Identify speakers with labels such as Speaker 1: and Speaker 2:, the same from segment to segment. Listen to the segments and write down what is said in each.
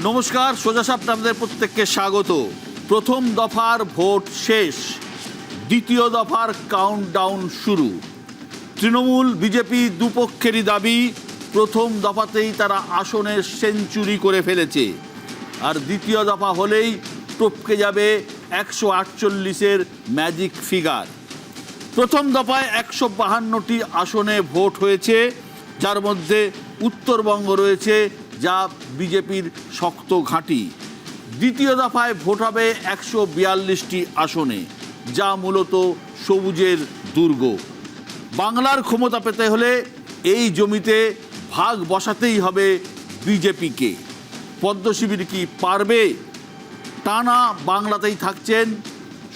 Speaker 1: নমস্কার, সোজা সাপটা আপনাদের প্রত্যেককে স্বাগত। প্রথম দফার ভোট শেষ, দ্বিতীয় দফার কাউন্টডাউন শুরু। তৃণমূল বিজেপি দুপক্ষেরই দাবি প্রথম দফাতেই তারা আসনের সেঞ্চুরি করে ফেলেছে, আর দ্বিতীয় দফা হলেই টপকে যাবে 148-এর ম্যাজিক ফিগার। প্রথম দফায় 152টি আসনে ভোট হয়েছে, যার মধ্যে উত্তরবঙ্গ রয়েছে, যা বিজেপির শক্ত ঘাঁটি। দ্বিতীয় দফায় ভোট হবে 142টি আসনে, যা মূলত সবুজের দুর্গ। বাংলার ক্ষমতা পেতে হলে এই জমিতে ভাগ বসাতেই হবে বিজেপিকে। পদ্ম শিবির কি পারবে? টানা বাংলাতেই থাকছেন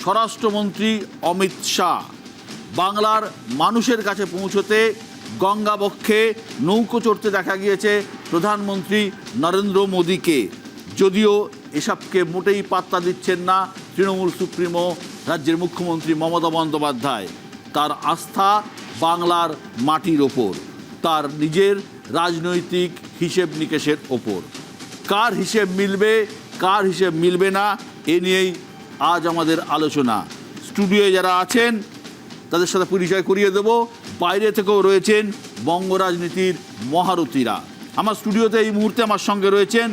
Speaker 1: স্বরাষ্ট্রমন্ত্রী অমিত শাহ। বাংলার মানুষের কাছে পৌঁছতে গঙ্গাবক্ষে নৌকো চড়তে দেখা গিয়েছে প্রধানমন্ত্রী নরেন্দ্র মোদীকে, যদিও এসবকে মোটেই পাত্তা দিচ্ছেন না তৃণমূল সুপ্রিমো রাজ্যের মুখ্যমন্ত্রী মমতা বন্দ্যোপাধ্যায়। তার আস্থা বাংলার মাটির ওপর, তার নিজের রাজনৈতিক হিসেব নিকেশের ওপর। কার হিসেব মিলবে, কার হিসেব মিলবে না, এ নিয়েই আজ আমাদের আলোচনা। স্টুডিওয়ে যারা আছেন তাদের সাথে পরিচয় করিয়ে দেব। বাইরে থেকেও রয়েছেন বঙ্গ রাজনীতির মহারথীরা। আমার স্টুডিওতে এই মুহূর্তে আমার সঙ্গে রয়েছেন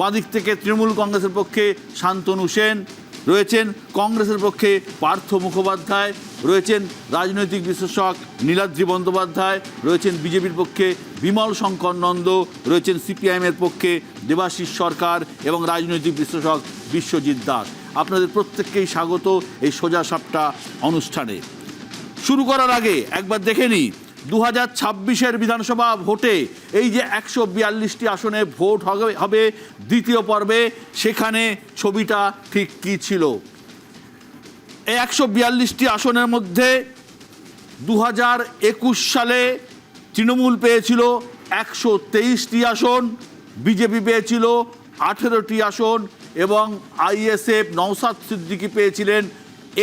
Speaker 1: বাঁদিক থেকে তৃণমূল কংগ্রেসের পক্ষে শান্তনু সেন, রয়েছেন কংগ্রেসের পক্ষে পার্থ মুখোপাধ্যায়, রয়েছেন রাজনৈতিক বিশ্লেষক নীলাদ্রি বন্দ্যোপাধ্যায়, রয়েছেন বিজেপির পক্ষে বিমল শঙ্কর নন্দ, রয়েছেন সিপিআইএমের পক্ষে দেবাশিস সরকার এবং রাজনৈতিক বিশ্লেষক বিশ্বজিৎ দাস। আপনাদের প্রত্যেককেই স্বাগত এই সোজা সাপটা অনুষ্ঠানে। শুরু করার আগে একবার দেখে নিই 2026-এর বিধানসভা ভোটে এই যে 142টি আসনে ভোট হবে দ্বিতীয় পর্বে, সেখানে ছবিটা ঠিক কী ছিল। এই 142টি আসনের মধ্যে 2021 সালে তৃণমূল পেয়েছিল 123টি আসন, বিজেপি পেয়েছিল 18টি আসন এবং আইএসএফ নওশাদ সিদ্দিকী পেয়েছিলেন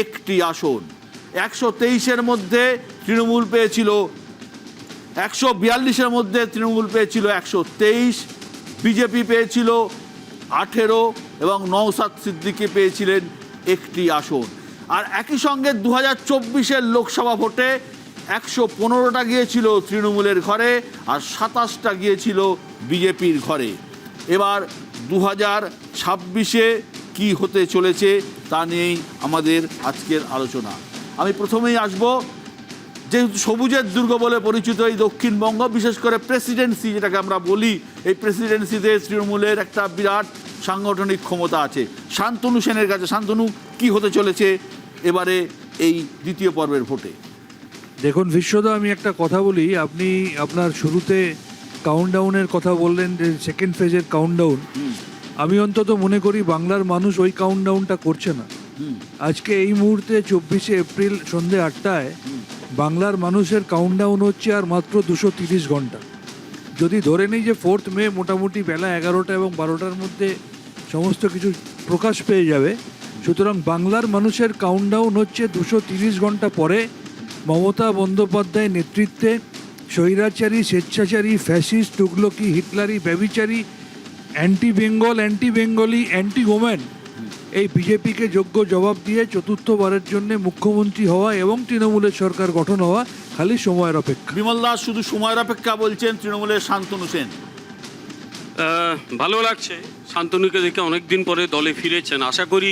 Speaker 1: 1টি আসন। 123-এর মধ্যে তৃণমূল পেয়েছিল 142-এর মধ্যে তৃণমূল পেয়েছিল 123, বিজেপি পেয়েছিল 18 এবং নওশাদ সিদ্দিকী পেয়েছিলেন 1টি আসন। আর একই সঙ্গে 2024-এর লোকসভা ভোটে 115টা গিয়েছিল তৃণমূলের ঘরে আর 27টা গিয়েছিল বিজেপির ঘরে। এবার 2026-এ কি হতে চলেছে তা নিয়েই আমাদের আজকের আলোচনা। আমি প্রথমেই আসব, যেহেতু সবুজের দুর্গ বলে পরিচিত এই দক্ষিণবঙ্গ, বিশেষ করে প্রেসিডেন্সি যেটাকে আমরা বলি, এই প্রেসিডেন্সিতে তৃণমূলের একটা বিরাট সাংগঠনিক ক্ষমতা আছে। শান্তনু সেনের কাছে, শান্তনু, কি হতে চলেছে এবারে এই দ্বিতীয় পর্বের ভোটে?
Speaker 2: দেখুন বিশ্বদা, আমি একটা কথা বলি। আপনি আপনার শুরুতে কাউন্টডাউনের কথা বললেন, যে সেকেন্ড ফেজের কাউন্টডাউন। আমি অন্তত মনে করি বাংলার মানুষ ওই কাউন্টডাউনটা করছে না। আজকে এই মুহূর্তে 24শে এপ্রিল সন্ধ্যে 8টায় বাংলার মানুষের কাউন্টডাউন হচ্ছে আর মাত্র 230 ঘন্টা। যদি ধরে নিই যে 4th মে মোটামুটি বেলা 11টা এবং 12টার মধ্যে সমস্ত কিছু প্রকাশ পেয়ে যাবে, সুতরাং বাংলার মানুষের কাউন্টডাউন হচ্ছে 230 ঘন্টা পরে মমতা বন্দ্যোপাধ্যায় নেতৃত্বে স্বৈরাচারী, স্বেচ্ছাচারী, ফ্যাসিস্ট, তুগলকি, হিটলারি, ব্যভিচারী, anti Bengal, anti Bengali, anti woman এই বিজেপিকে যোগ্য জবাব দিয়ে চতুর্থবারের জন্য মুখ্যমন্ত্রী হওয়া এবং তৃণমূলের সরকার গঠন হওয়া খালি সময়ের অপেক্ষা।
Speaker 1: বিমল দাস শুধু সময়ের অপেক্ষা বলছেন তৃণমূলের শান্তনু সেন।
Speaker 3: ভালো লাগছে শান্তনুকে দেখে, অনেক দিন পরে দলে ফিরেছেন। আশা করি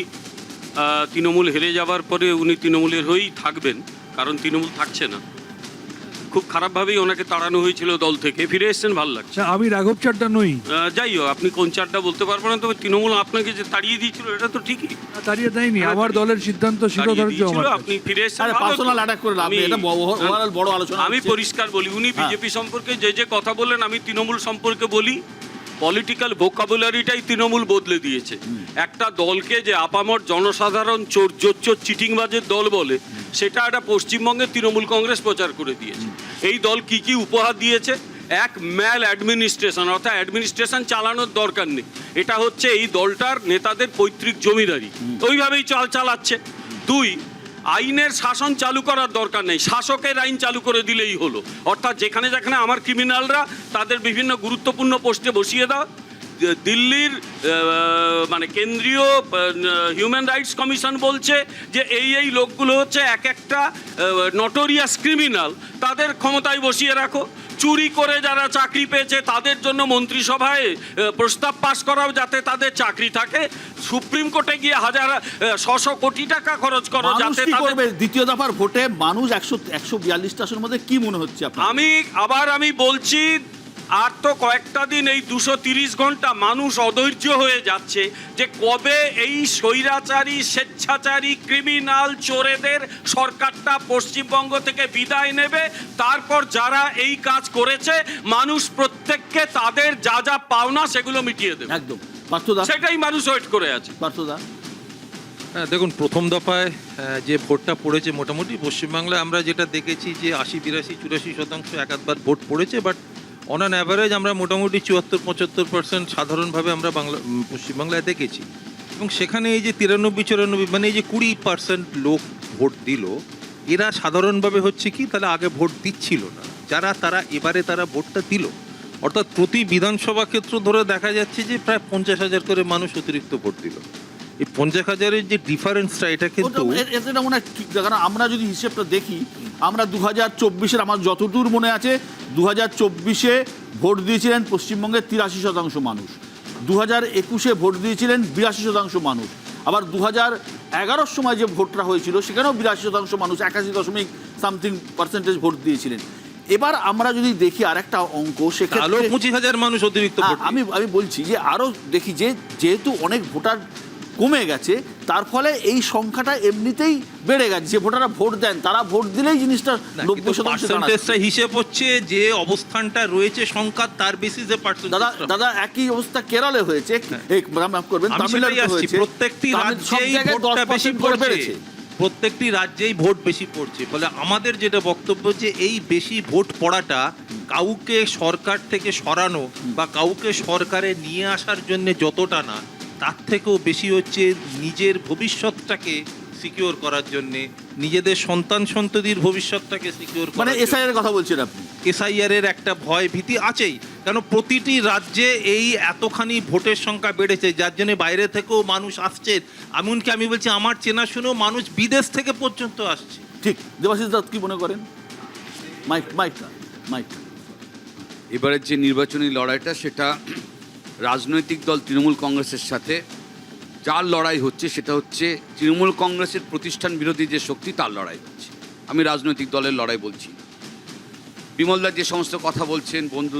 Speaker 3: তৃণমূল হেরে যাওয়ার পরে উনি তৃণমূলের হয়েই থাকবেন, কারণ তৃণমূল থাকছে না। খুব খারাপভাবেই ওনাকে তাড়ানো হয়েছিল দল থেকে, ফিরে এসছেন, ভালো লাগছে।
Speaker 2: আমি রাঘব চাড্ডা নই।
Speaker 3: যাই হোক, আপনি কোন চারটা বলতে পারবেন না, তবে তৃণমূল আপনাকে যে তাড়িয়ে দিয়েছিল এটা তো ঠিকই।
Speaker 2: তাড়িয়ে দেয়নি, আমার দলের সিদ্ধান্ত শিরোধার্য।
Speaker 3: আপনি ফিরে এসছেন,
Speaker 1: পার্সোনাল অ্যাটাক করে লাভ নেই, এটা বড় আলোচনা।
Speaker 3: আমি পরিষ্কার বলি, উনি বিজেপি সম্পর্কে যে কথা বললেন, আমি তৃণমূল সম্পর্কে বলি। পলিটিক্যাল ভোকাবুলারিটাই তৃণমূল বদলে দিয়েছে। একটা দলকে যে আপামর জনসাধারণ চোর জোচ্চোর চিটিংবাজের দল বলে, সেটা একটা পশ্চিমবঙ্গে তৃণমূল কংগ্রেস প্রচার করে দিয়েছে। এই দল কি কি উপহার দিয়েছে? এক, ম্যাল অ্যাডমিনিস্ট্রেশন, অর্থাৎ অ্যাডমিনিস্ট্রেশন চালানোর দরকার নেই, এটা হচ্ছে এই দলটার নেতাদের পৈতৃক জমিদারি, ওইভাবেই চালাচ্ছে। 2, আইনের শাসন চালু করার দরকার নেই, শাসকের আইন চালু করে দিলেই হলো। অর্থাৎ যেখানে যেখানে আমার ক্রিমিনালরা তাদের বিভিন্ন গুরুত্বপূর্ণ পোস্টে বসিয়ে দাও, দিল্লির মানে কেন্দ্রীয় হিউম্যান রাইটস কমিশন বলছে যে এই লোকগুলো হচ্ছে এক একটা নটোরিয়াস ক্রিমিনাল, তাদের ক্ষমতায় বসিয়ে রাখো। চুরি করে যারা চাকরি পেয়েছে তাদের জন্য মন্ত্রিসভায় প্রস্তাব পাশ করাও যাতে তাদের চাকরি থাকে। সুপ্রিম কোর্টে গিয়ে 1,000 কোটি টাকা খরচ করো
Speaker 1: মানুষ
Speaker 3: যাতে
Speaker 1: কি
Speaker 3: তাদের।
Speaker 1: করবে দ্বিতীয় দফার ভোটে? মানুষ 142টা আসনের মধ্যে কি মনে হচ্ছে আপনার?
Speaker 3: আমি বলছি, আর তো কয়েকটা দিন, এই 230 ঘন্টা মানুষ অধৈর্য হয়ে যাচ্ছে যে কবে এই স্বৈরাচারী স্বেচ্ছাচারী ক্রিমিনাল চোরেদের সরকারটা পশ্চিমবঙ্গ থেকে বিদায় নেবে। তারপর যারা এই কাজ করেছে মানুষ প্রত্যেককে তাদের যা যা পাওনা সেগুলো মিটিয়ে দেবে।
Speaker 1: একদম পার্থদা,
Speaker 3: সেটাই মানুষ ওয়েট করে আছে।
Speaker 1: পার্থদা,
Speaker 4: হ্যাঁ, দেখুন, প্রথম দফায় যে ভোটটা পড়েছে মোটামুটি পশ্চিমবাংলায় আমরা যেটা দেখেছি যে 80, 82, 84% এক আধবার ভোট পড়েছে, বাট অন অ্যান অ্যাভারেজ আমরা মোটামুটি 74-75% সাধারণভাবে আমরা পশ্চিমবাংলায় দেখেছি। এবং সেখানে এই যে 93-94 মানে এই যে 20% লোক ভোট দিল, এরা সাধারণভাবে হচ্ছে কি, তাহলে আগে ভোট দিচ্ছিল না তারা এবারে তারা ভোটটা দিল। অর্থাৎ প্রতি বিধানসভা ক্ষেত্র ধরে দেখা যাচ্ছে যে প্রায় 50,000 করে মানুষ অতিরিক্ত ভোট দিল। এই 50,000-এর যে ডিফারেন্সটা, এটা কিন্তু
Speaker 1: এটা মনে হয় ঠিক। কারণ আমরা যদি হিসেবটা দেখি, আমরা 2024-এর আমার যতদূর মনে আছে 2024-এ ভোট দিয়েছিলেন পশ্চিমবঙ্গের 83% মানুষ, 2021-এ ভোট দিয়েছিলেন 82% মানুষ, আবার 2011-র সময় যে ভোটটা হয়েছিল সেখানেও 82% মানুষ 81.something% ভোট দিয়েছিলেন। এবার আমরা যদি দেখি আরেকটা অঙ্ক, সেখানে
Speaker 4: 25,000 মানুষ অতিরিক্ত ভোট।
Speaker 1: আমি বলছি যে আরও দেখি যে যেহেতু অনেক ভোটার কমে গেছে, তার ফলে এই সংখ্যাটা এমনিতেই বেড়ে গেছে। যে ভোটাররা ভোট দেন তারা ভোট দিলেই জিনিসটা 90%
Speaker 4: হিসেব হচ্ছে যে অবস্থানটা রয়েছে সংখ্যা, তার বেসিসে পার্সেন্টেজ।
Speaker 1: দাদা একই অবস্থা কেরলে হয়েছে, মাফ করবেন, তামিলনাড়ুতে হয়েছে।
Speaker 4: প্রত্যেকটি রাজ্যেই ভোটটা বেশি পড়েছে, প্রত্যেকটি রাজ্যেই ভোট বেশি পড়ছে। ফলে আমাদের যেটা বক্তব্য যে এই বেশি ভোট পড়াটা কাউকে সরকার থেকে সরানো বা কাউকে সরকারে নিয়ে আসার জন্য যতটা না, তার থেকেও বেশি হচ্ছে নিজের ভবিষ্যৎটাকে সিকিউর করার জন্য, নিজেদের সন্তান সন্ততির ভবিষ্যৎটাকে সিকিউর করার।
Speaker 1: মানে এসআইআর কথা বলছেন আপনি?
Speaker 4: এসআইআর এর একটা ভয় ভীতি আছেই, কেন প্রতিটি রাজ্যে এই এতখানি ভোটের সংখ্যা বেড়েছে, যার জন্য বাইরে থেকেও মানুষ আসছে। এমনকি আমি বলছি আমার চেনাশুনো মানুষ বিদেশ থেকে পর্যন্ত আসছে।
Speaker 1: ঠিক। দেবাশিস দাস কি মনে করেন? মাইক
Speaker 5: এবারের যে নির্বাচনী লড়াইটা, সেটা রাজনৈতিক দল তৃণমূল কংগ্রেসের সাথে যার লড়াই হচ্ছে, সেটা হচ্ছে তৃণমূল কংগ্রেসের প্রতিষ্ঠান বিরোধী যে শক্তি, তার লড়াই হচ্ছে। আমি রাজনৈতিক দলের লড়াই বলছি। বিমলদা যে সমস্ত কথা বলছেন, বন্ধু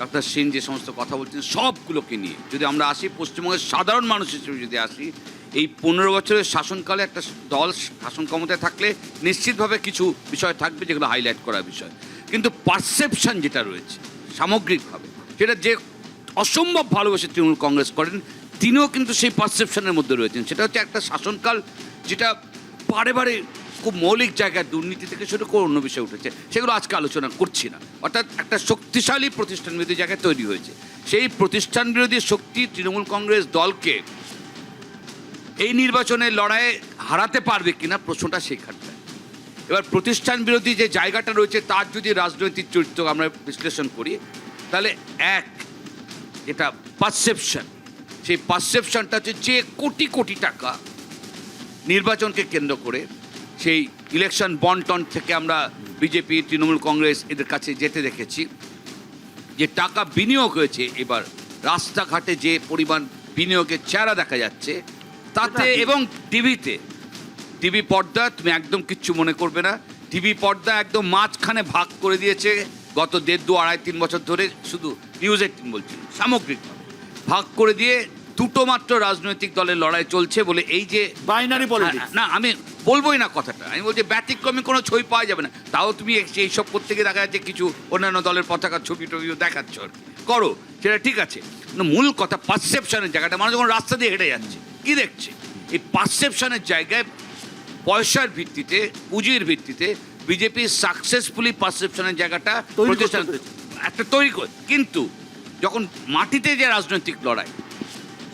Speaker 5: ডাক্তার সেন যে সমস্ত কথা বলছেন, সবগুলোকে নিয়ে যদি আমরা আসি, পশ্চিমবঙ্গের সাধারণ মানুষ হিসেবে যদি আসি, এই 15 বছরের শাসনকালে একটা দল শাসন ক্ষমতায় থাকলে নিশ্চিতভাবে কিছু বিষয় থাকবে যেগুলো হাইলাইট করার বিষয়, কিন্তু পারসেপশন যেটা রয়েছে সামগ্রিকভাবে, সেটা যে অসম্ভব ভালোবেসে তৃণমূল কংগ্রেস করেন, তিনিও কিন্তু সেই পারসেপশনের মধ্যে রয়েছেন। সেটা হচ্ছে একটা শাসনকাল যেটা বারে বারে খুব মৌলিক জায়গায় দুর্নীতি থেকে শুরু করে অন্য বিষয় উঠেছে, সেগুলো আজকে আলোচনা করছি না। অর্থাৎ একটা শক্তিশালী প্রতিষ্ঠান বিরোধী জায়গায় তৈরি হয়েছে। সেই প্রতিষ্ঠান বিরোধী শক্তি তৃণমূল কংগ্রেস দলকে এই নির্বাচনের লড়াইয়ে হারাতে পারবে কিনা, প্রশ্নটা সেখানটায়। এবার প্রতিষ্ঠান বিরোধী যে জায়গাটা রয়েছে, তার যদি রাজনৈতিক চরিত্র আমরা বিশ্লেষণ করি, তাহলে যেটা পারসেপশন, সেই পারসেপশনটা হচ্ছে যে কোটি কোটি টাকা নির্বাচনকে কেন্দ্র করে, সেই ইলেকশন বন্টন থেকে আমরা বিজেপি, তৃণমূল কংগ্রেস এদের কাছে যেতে দেখেছি, যে টাকা বিনিয়োগ হয়েছে। এবার রাস্তাঘাটে যে পরিমাণ বিনিয়োগের চেহারা দেখা যাচ্ছে তাতে, এবং টিভি পর্দা, তুমি একদম কিচ্ছু মনে করবে না, টিভি পর্দা একদম মাঝখানে ভাগ করে দিয়েছে গত 1.5, 2, 2.5, 3 বছর ধরে। শুধু নিউজ 18 বলছি, সামগ্রিকভাবে ভাগ করে দিয়ে দুটো মাত্র রাজনৈতিক দলের লড়াই চলছে বলে, এই যে
Speaker 1: বাইনারি পলিটিক্স,
Speaker 5: না আমি বলবোই না কথাটা, আমি বলছি ব্যতিক্রমী কোনো ছবি পাওয়া যাবে না। তাও তুমি এইসব করতে গিয়ে দেখা যাচ্ছে কিছু অন্যান্য দলের পতাকার ছবি টবিও দেখাচ্ছ, করো, সেটা ঠিক আছে। মূল কথা পারসেপশনের জায়গাটা, মানুষ যখন রাস্তা দিয়ে হেঁটে যাচ্ছে কি দেখছে, এই পারসেপশনের জায়গায় পয়সার ভিত্তিতে, পুঁজির ভিত্তিতে বিজেপি সাকসেসফুলি পারসেপশনের জায়গাটা প্রতিষ্ঠান একটা তৈরি করে। কিন্তু যখন মাটিতে যে রাজনৈতিক লড়াই,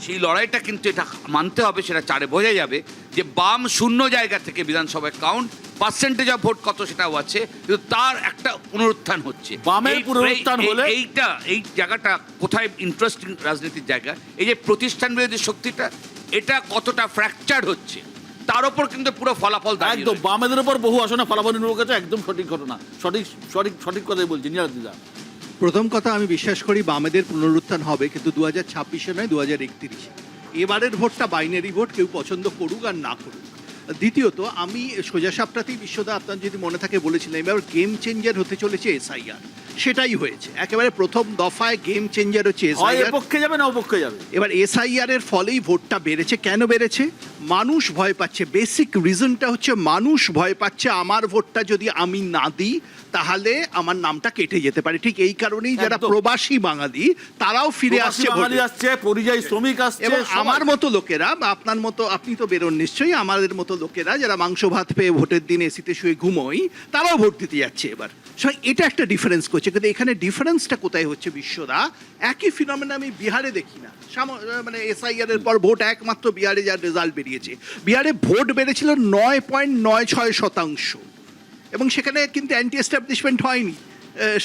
Speaker 5: সেই লড়াইটা কিন্তু এটা মানতে হবে, সেটা চারে বোঝা যাবে যে বাম শূন্য জায়গা থেকে বিধানসভায় কাউন্ট, পার্সেন্টেজ অফ ভোট কত সেটাও আছে, কিন্তু তার একটা পুনরুত্থান হচ্ছে।
Speaker 1: বামের
Speaker 5: এই-
Speaker 1: পুনরুত্থান হলে
Speaker 5: এই জায়গাটা কোথায় ইন্টারেস্টিং রাজনীতির জায়গা, এই যে প্রতিষ্ঠান বিরোধী শক্তিটা এটা কতটা ফ্র্যাকচার হচ্ছে তার উপর কিন্তু পুরো ফলাফল দাঁড়িয়ে
Speaker 1: একদম
Speaker 5: রয়েছে।
Speaker 1: বামেদের উপর বহু আসনে ফলাফল নির্ভর করছে, একদম সঠিক ঘটনা, সঠিক কথাই বলছি নিরাদিদা।
Speaker 6: প্রথম কথা, আমি বিশ্বাস করি বামেদের পুনরুত্থান হবে, কিন্তু 2026-এ নয়, 2031-এ। এবারের ভোটটা বাইনারি ভোট, কেউ পছন্দ করুক আর না করুক। দ্বিতীয়ত, আমি সোজা সাপটাতেই বিশ্বদা আপনার যদি মনে থাকে বলেছিলাম এবার গেম চেঞ্জার হতে চলেছে এসআইআর, সেটাই হয়েছে। একেবারে প্রথম দফায় গেম চেঞ্জার হচ্ছে
Speaker 1: হয়
Speaker 6: এসআইআর।
Speaker 1: এ পক্ষে যাবে না ও পক্ষে যাবে।
Speaker 6: এবার এসআইআর এর ফলেই ভোটটা বেড়েছে। কেন বেড়েছে? মানুষ ভয় পাচ্ছে। বেসিক রিজনটা হচ্ছে মানুষ ভয় পাচ্ছে আমার ভোটটা যদি আমি না দিই তাহলে আমার নামটা কেটে যেতে পারে। ঠিক এই কারণেই যারা
Speaker 1: একদম।
Speaker 6: প্রবাসী বাঙালি তারাও ফিরে
Speaker 1: প্রবাসী
Speaker 6: আসছে
Speaker 1: বাঙালি
Speaker 6: ভোটে।
Speaker 1: আসছে, পরিযায়ী শ্রমিক আসছে,
Speaker 6: এবং
Speaker 1: সবাই।
Speaker 6: আমার মতো লোকেরা বা আপনার মতো, আপনি তো বেরোন নিশ্চয়ই, আমাদের মতো লোকেরা যারা মাংস ভাত পেয়ে ভোটের দিন এসিতে শুয়ে ঘুমোই, তারাও ভোট দিতে যাচ্ছে এবার। এটা একটা ডিফারেন্স করছে, কিন্তু এখানে ডিফারেন্সটা কোথায় হচ্ছে বিশ্বদা? একই ফিনোমেনা আমি বিহারে দেখি না। মানে এসআইআর এর পর ভোট একমাত্র বিহারে যার রেজাল্ট বেরিয়েছে, বিহারে ভোট বেড়েছিল 9.96%, এবং সেখানে কিন্তু অ্যান্টি এস্টাবলিশমেন্ট হয়নি,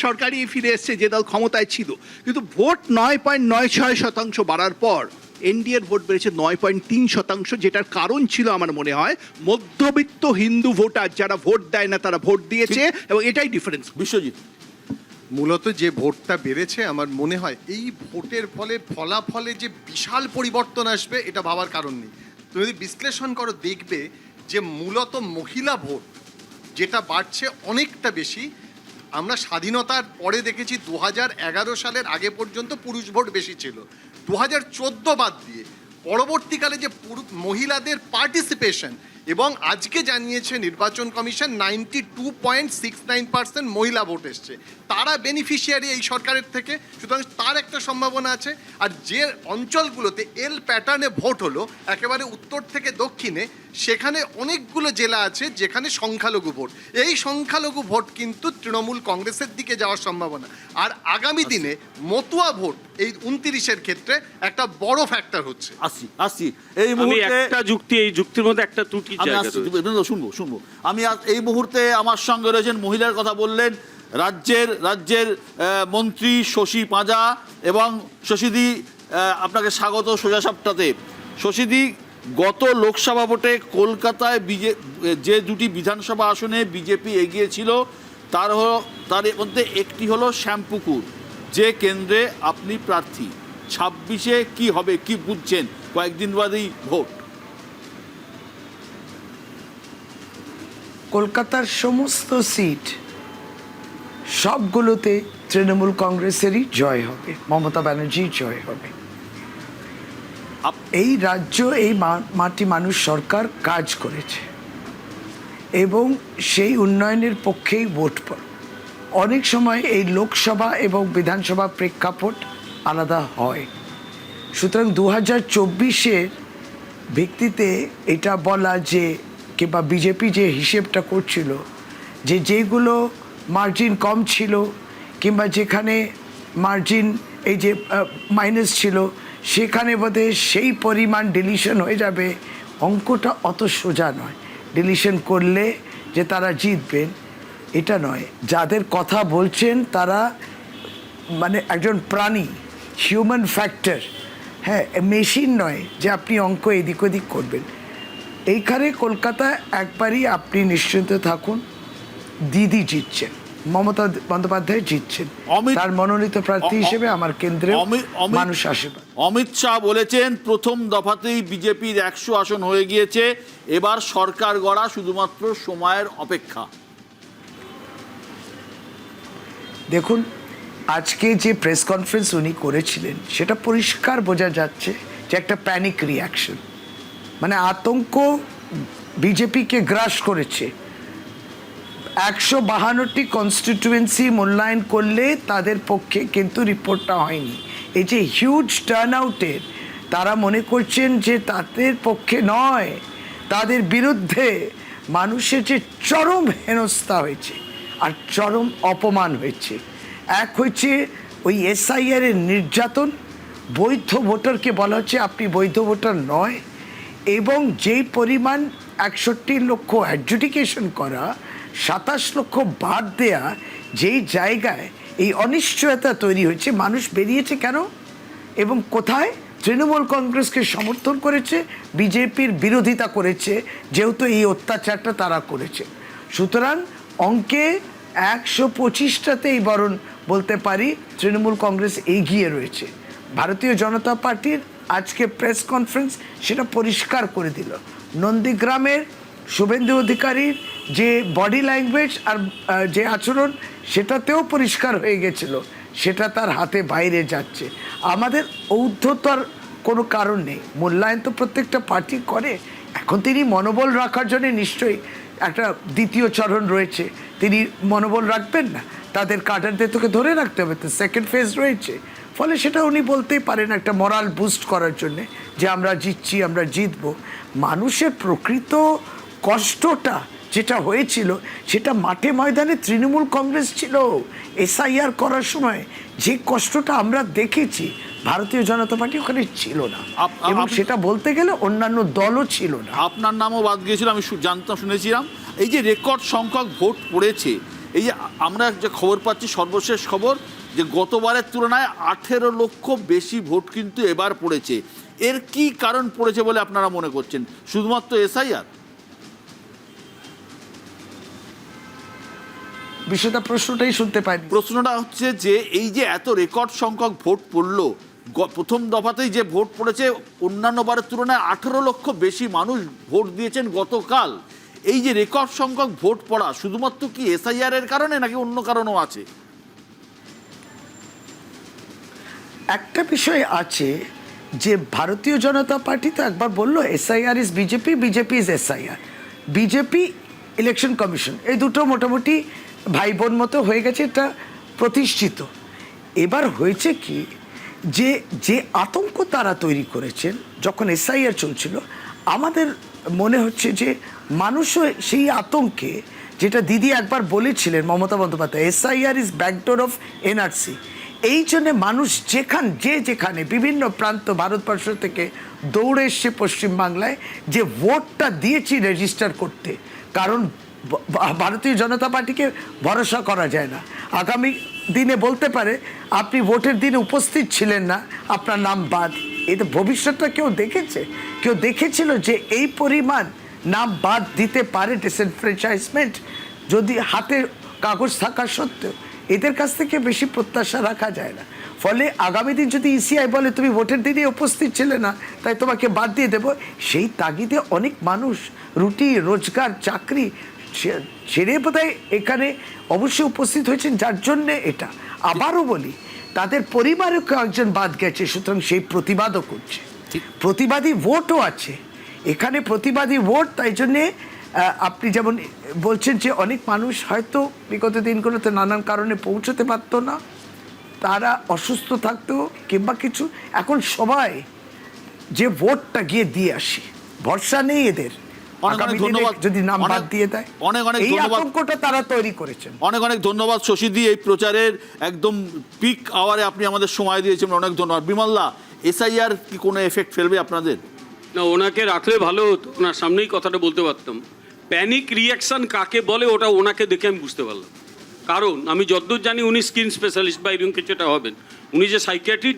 Speaker 6: সরকারি ফিরে এসছে যে দল ক্ষমতায় ছিল। কিন্তু ভোট 9.96% বাড়ার পর এনডিএর ভোট বেড়েছে 9.3%, যেটার কারণ ছিল আমার মনে হয় মধ্যবিত্ত হিন্দু ভোটার যারা ভোট দেয় না তারা ভোট দিয়েছে, এবং এটাই ডিফারেন্স।
Speaker 1: বিশ্বজিৎ,
Speaker 7: মূলত যে ভোটটা বেড়েছে আমার মনে হয় এই ভোটের ফলাফলে যে বিশাল পরিবর্তন আসবে এটা ভাবার কারণ নেই। তুমি যদি বিশ্লেষণ করো দেখবে যে মূলত মহিলা ভোট যেটা বাড়ছে অনেকটা বেশি। আমরা স্বাধীনতার পরে দেখেছি 2011 সালের আগে পর্যন্ত পুরুষ ভোট বেশি ছিল, 2014 বাদ দিয়ে পরবর্তীকালে যে মহিলাদের পার্টিসিপেশন, এবং আজকে জানিয়েছে নির্বাচন কমিশন 92.69% মহিলা ভোট এসছে, তারা বেনিফিশিয়ারি এই সরকারের থেকে। সুতরাং তার একটা সম্ভাবনা আছে। আর যে অঞ্চলগুলোতে এল প্যাটার্নে ভোট হলো একেবারে উত্তর থেকে দক্ষিণে, সেখানে অনেকগুলো জেলা আছে যেখানে সংখ্যালঘু ভোট, এই সংখ্যালঘু ভোট কিন্তু তৃণমূল কংগ্রেসের দিকে যাওয়ার সম্ভাবনা। আর আগামী দিনে মতুয়া ভোট এই 29-এর ক্ষেত্রে একটা বড় ফ্যাক্টর হচ্ছে।
Speaker 1: আসছি এই
Speaker 3: আমি
Speaker 1: মুহূর্তে
Speaker 3: একটা যুক্তি, এই যুক্তির মধ্যে একটা ত্রুটি
Speaker 1: আমি
Speaker 3: জায়গা
Speaker 1: আসছি,
Speaker 3: রয়েছে।
Speaker 1: শুনবো। আমি এই মুহূর্তে আমার সঙ্গে রয়েছেন, মহিলার কথা বললেন, রাজ্যের মন্ত্রী শশী পাঁজা, এবং শশীদি আপনাকে স্বাগত সোজা সাপটাতে। শশীদি, গত লোকসভা ভোটে কলকাতায় যে দুটি বিধানসভা আসনে বিজেপি এগিয়েছিল তার মধ্যে একটি হলো শ্যামপুকুর, যে কেন্দ্রে আপনি প্রার্থী। 26-এ কি হবে, কি বুঝছেন? কয়েকদিন বাদেই ভোট।
Speaker 8: কলকাতার সমস্ত সিট সবগুলোতে তৃণমূল কংগ্রেসেরই জয় হবে, মমতা ব্যানার্জির জয় হবে। এই রাজ্য, এই মাটি মানুষ সরকার কাজ করেছে এবং সেই উন্নয়নের পক্ষেই ভোট পড়ে। অনেক সময় এই লোকসভা এবং বিধানসভা প্রেক্ষাপট আলাদা হয়। সুতরাং 2024-এর ভিত্তিতে এটা বলা যে, কিংবা বিজেপি যে হিসেবটা করছিল যে যেগুলো মার্জিন কম ছিল কিংবা যেখানে মার্জিন এই যে মাইনাস ছিল সেখানে বোধহয় সেই পরিমাণ ডিলিশন হয়ে যাবে, অঙ্কটা অত সোজা নয়। ডিলিশন করলে যে তারা জিতবেন এটা নয়। যাদের কথা বলছেন তারা মানে একজন প্রাণী, হিউম্যান ফ্যাক্টর, হ্যাঁ, মেশিন নয় যে আপনি অঙ্ক এদিক ওদিক করবেন। এইখানে কলকাতায় একবারই আপনি নিশ্চিন্ত থাকুন, দিদি জিতছেন, মমতা বন্দ্যোপাধ্যায় জিতছেন, তার মনোনীত প্রার্থী হিসেবে আমার কেন্দ্রে মানুষ আশীর্বাদ।
Speaker 1: অমিত শাহ বলেছেন প্রথম দফাতেই বিজেপির 100 আসন হয়ে গিয়েছে, এবার সরকার গড়া শুধুমাত্র সময়ের অপেক্ষা।
Speaker 8: দেখুন, আজকে যে প্রেস কনফারেন্স উনি করেছিলেন সেটা পরিষ্কার বোঝা যাচ্ছে যে একটা প্যানিক রিয়াকশন, মানে আতঙ্ক বিজেপিকে গ্রাস করেছে। 152টি কনস্টিটিউয়েন্সি মূল্যায়ন করলে তাদের পক্ষে কিন্তু রিপোর্টটা হয়নি। এই যে হিউজ টার্ন আউটের, তারা মনে করছেন যে তাদের পক্ষে নয়, তাদের বিরুদ্ধে মানুষের যে চরম হেনস্থা হয়েছে আর চরম অপমান হয়েছে। এক হচ্ছে ওই এসআইআর এর নির্যাতন, বৈধ ভোটারকে বলা হচ্ছে আপনি বৈধ ভোটার নয়, এবং যেই পরিমাণ 61 লক্ষ অ্যাডজুডিকেশন করা, 27 লক্ষ বাদ দেয়া, যেই জায়গায় এই অনিশ্চয়তা তৈরি হয়েছে, মানুষ বেরিয়েছে কেন এবং কোথায়? তৃণমূল কংগ্রেসকে সমর্থন করেছে, বিজেপির বিরোধিতা করেছে, যেহেতু এই অত্যাচারটা তারা করেছে। সুতরাং অঙ্কে 125টাতেই বরং বলতে পারি তৃণমূল কংগ্রেস এগিয়ে রয়েছে। ভারতীয় জনতা পার্টির আজকে প্রেস কনফারেন্স সেটা পরিষ্কার করে দিল। নন্দীগ্রামের শুভেন্দু অধিকারীর যে বডি ল্যাঙ্গুয়েজ আর যে আচরণ, সেটাতেও পরিষ্কার হয়ে গেছিল সেটা তার হাতে বাইরে যাচ্ছে। আমাদের ঔদ্ধতার কোনো কারণ নেই, মূল্যায়ন তো প্রত্যেকটা পার্টি করে। এখন তিনি মনোবল রাখার জন্য নিশ্চয়ই একটা দ্বিতীয় চরণ রয়েছে, তিনি মনোবল রাখবেন না, তাদের কাটারদের তোকে ধরে রাখতে হবে, তো সেকেন্ড ফেজ রয়েছে। ফলে সেটা উনি বলতেই পারেন একটা মরাল বুস্ট করার জন্যে যে আমরা জিতছি, আমরা জিতবো। মানুষের প্রকৃত কষ্টটা যেটা হয়েছিল সেটা মাঠে ময়দানে তৃণমূল কংগ্রেস ছিল। এসআইআর করার সময় যে কষ্টটা আমরা দেখেছি, ভারতীয় জনতা পার্টি ওখানে ছিল না, এবং সেটা বলতে গেলে অন্যান্য দলও ছিল না।
Speaker 1: আপনার নামও বাদ গিয়েছিল, আমি জানতাম, শুনেছিলাম। এই যে রেকর্ড সংখ্যক ভোট পড়েছে, এই যে আমরা যে খবর পাচ্ছি, সর্বশেষ খবর যে গতবারের তুলনায় 18 লক্ষ বেশি ভোট কিন্তু এবার পড়েছে। এর কি কারণ পড়েছে বলে আপনারা মনে করছেন? শুধুমাত্র এসআইআর?
Speaker 8: বিষয়টা প্রশ্নটাই শুনতে পাইনি।
Speaker 1: প্রশ্নটা হচ্ছে যে এই যে এত রেকর্ড সংখ্যক ভোট পড়লো, প্রথম দফাতেই যে ভোট পড়েছে অন্যান্য বারের তুলনায় 18 লক্ষ বেশি মানুষ ভোট দিয়েছেন গতকাল। এই যে রেকর্ড সংখ্যক ভোট পড়া শুধুমাত্র কি এসআইআর এর কারণে নাকি অন্য কারণও আছে?
Speaker 8: একটা বিষয় আছে যে ভারতীয় জনতা পার্টি তো একবার বললো SIR is BJP, BJP is SIR. BJP election commission, এই দুটো মোটামুটি ভাই বোন মতো হয়ে গেছে, এটা প্রতিষ্ঠিত। এবার হয়েছে কি যে যে আতঙ্ক তারা তৈরি করেছেন যখন এসআইআর চলছিল, আমাদের মনে হচ্ছে যে মানুষও সেই আতঙ্কে, যেটা দিদি একবার বলেছিলেন Mamata Bandyopadhyay, SIR is backdoor of NRC. এই জন্যে মানুষ যেখানে বিভিন্ন প্রান্ত ভারতবর্ষ থেকে দৌড়ে এসছে পশ্চিমবাংলায়, যে ভোটটা দিয়েছি রেজিস্টার করতে। কারণ ভারতীয় জনতা পার্টিকে ভরসা করা যায় না, আগামী দিনে বলতে পারে আপনি ভোটের দিনে উপস্থিত ছিলেন না, আপনার নাম বাদ। এতে ভবিষ্যৎটা কেউ দেখেছে? কেউ দেখেছিল যে এই পরিমাণ নাম বাদ দিতে পারে ডিসএনফ্র্যাঞ্চাইজমেন্ট, যদি হাতে কাগজ থাকা সত্ত্বেও? এদের কাছ থেকে বেশি প্রত্যাশা রাখা যায় না। ফলে আগামী দিন যদি ইসিআই বলে তুমি ভোটের দিনে উপস্থিত ছিলে না তাই তোমাকে বাদ দিয়ে দেবো, সেই তাগিদে অনেক মানুষ রুটি রোজগার চাকরি ছেড়ে বোধহয় এখানে অবশ্যই উপস্থিত হয়েছেন, যার জন্যে এটা। আবারও বলি, তাদের পরিবারেও কয়েকজন বাদ গেছে, সুতরাং সেই প্রতিবাদও করছে, প্রতিবাদী ভোটও আছে এখানে, প্রতিবাদী ভোট। তাই জন্যে আপনি যেমন বলছেন যে অনেক মানুষ হয়তো বিগত দিনগুলোতে নানান কারণে পৌঁছতে পারতো না, তারা অসুস্থ থাকতো কিংবা কিছু, এখন সবাই যে ভোটটা গিয়ে দিয়ে আসি, ভরসা নেই এদের যদি নাম বাদ দিয়ে দেয়। এই আতঙ্কটা তারা তৈরি করেছেন।
Speaker 1: অনেক অনেক ধন্যবাদ শশীদি, এই প্রচারের একদম পিক আওয়ারে আপনি আমাদের সময় দিয়েছেন, অনেক ধন্যবাদ। বিমলদা, এসআইআর কি কোনো এফেক্ট ফেলবে আপনাদের?
Speaker 3: না, ওনাকে রাখলে ভালো হতো, ওনার সামনেই কথাটা বলতে পারতাম। প্যানিক রিয়াকশন কাকে বলে ওটা ওনাকে দেখে আমি বুঝতে পারলাম। কারণ আমি যতদূর জানি উনি স্কিন স্পেশালিস্ট বা এরকম কিছু একটা হবেন। উনি যে সাইকিয়াট্রিক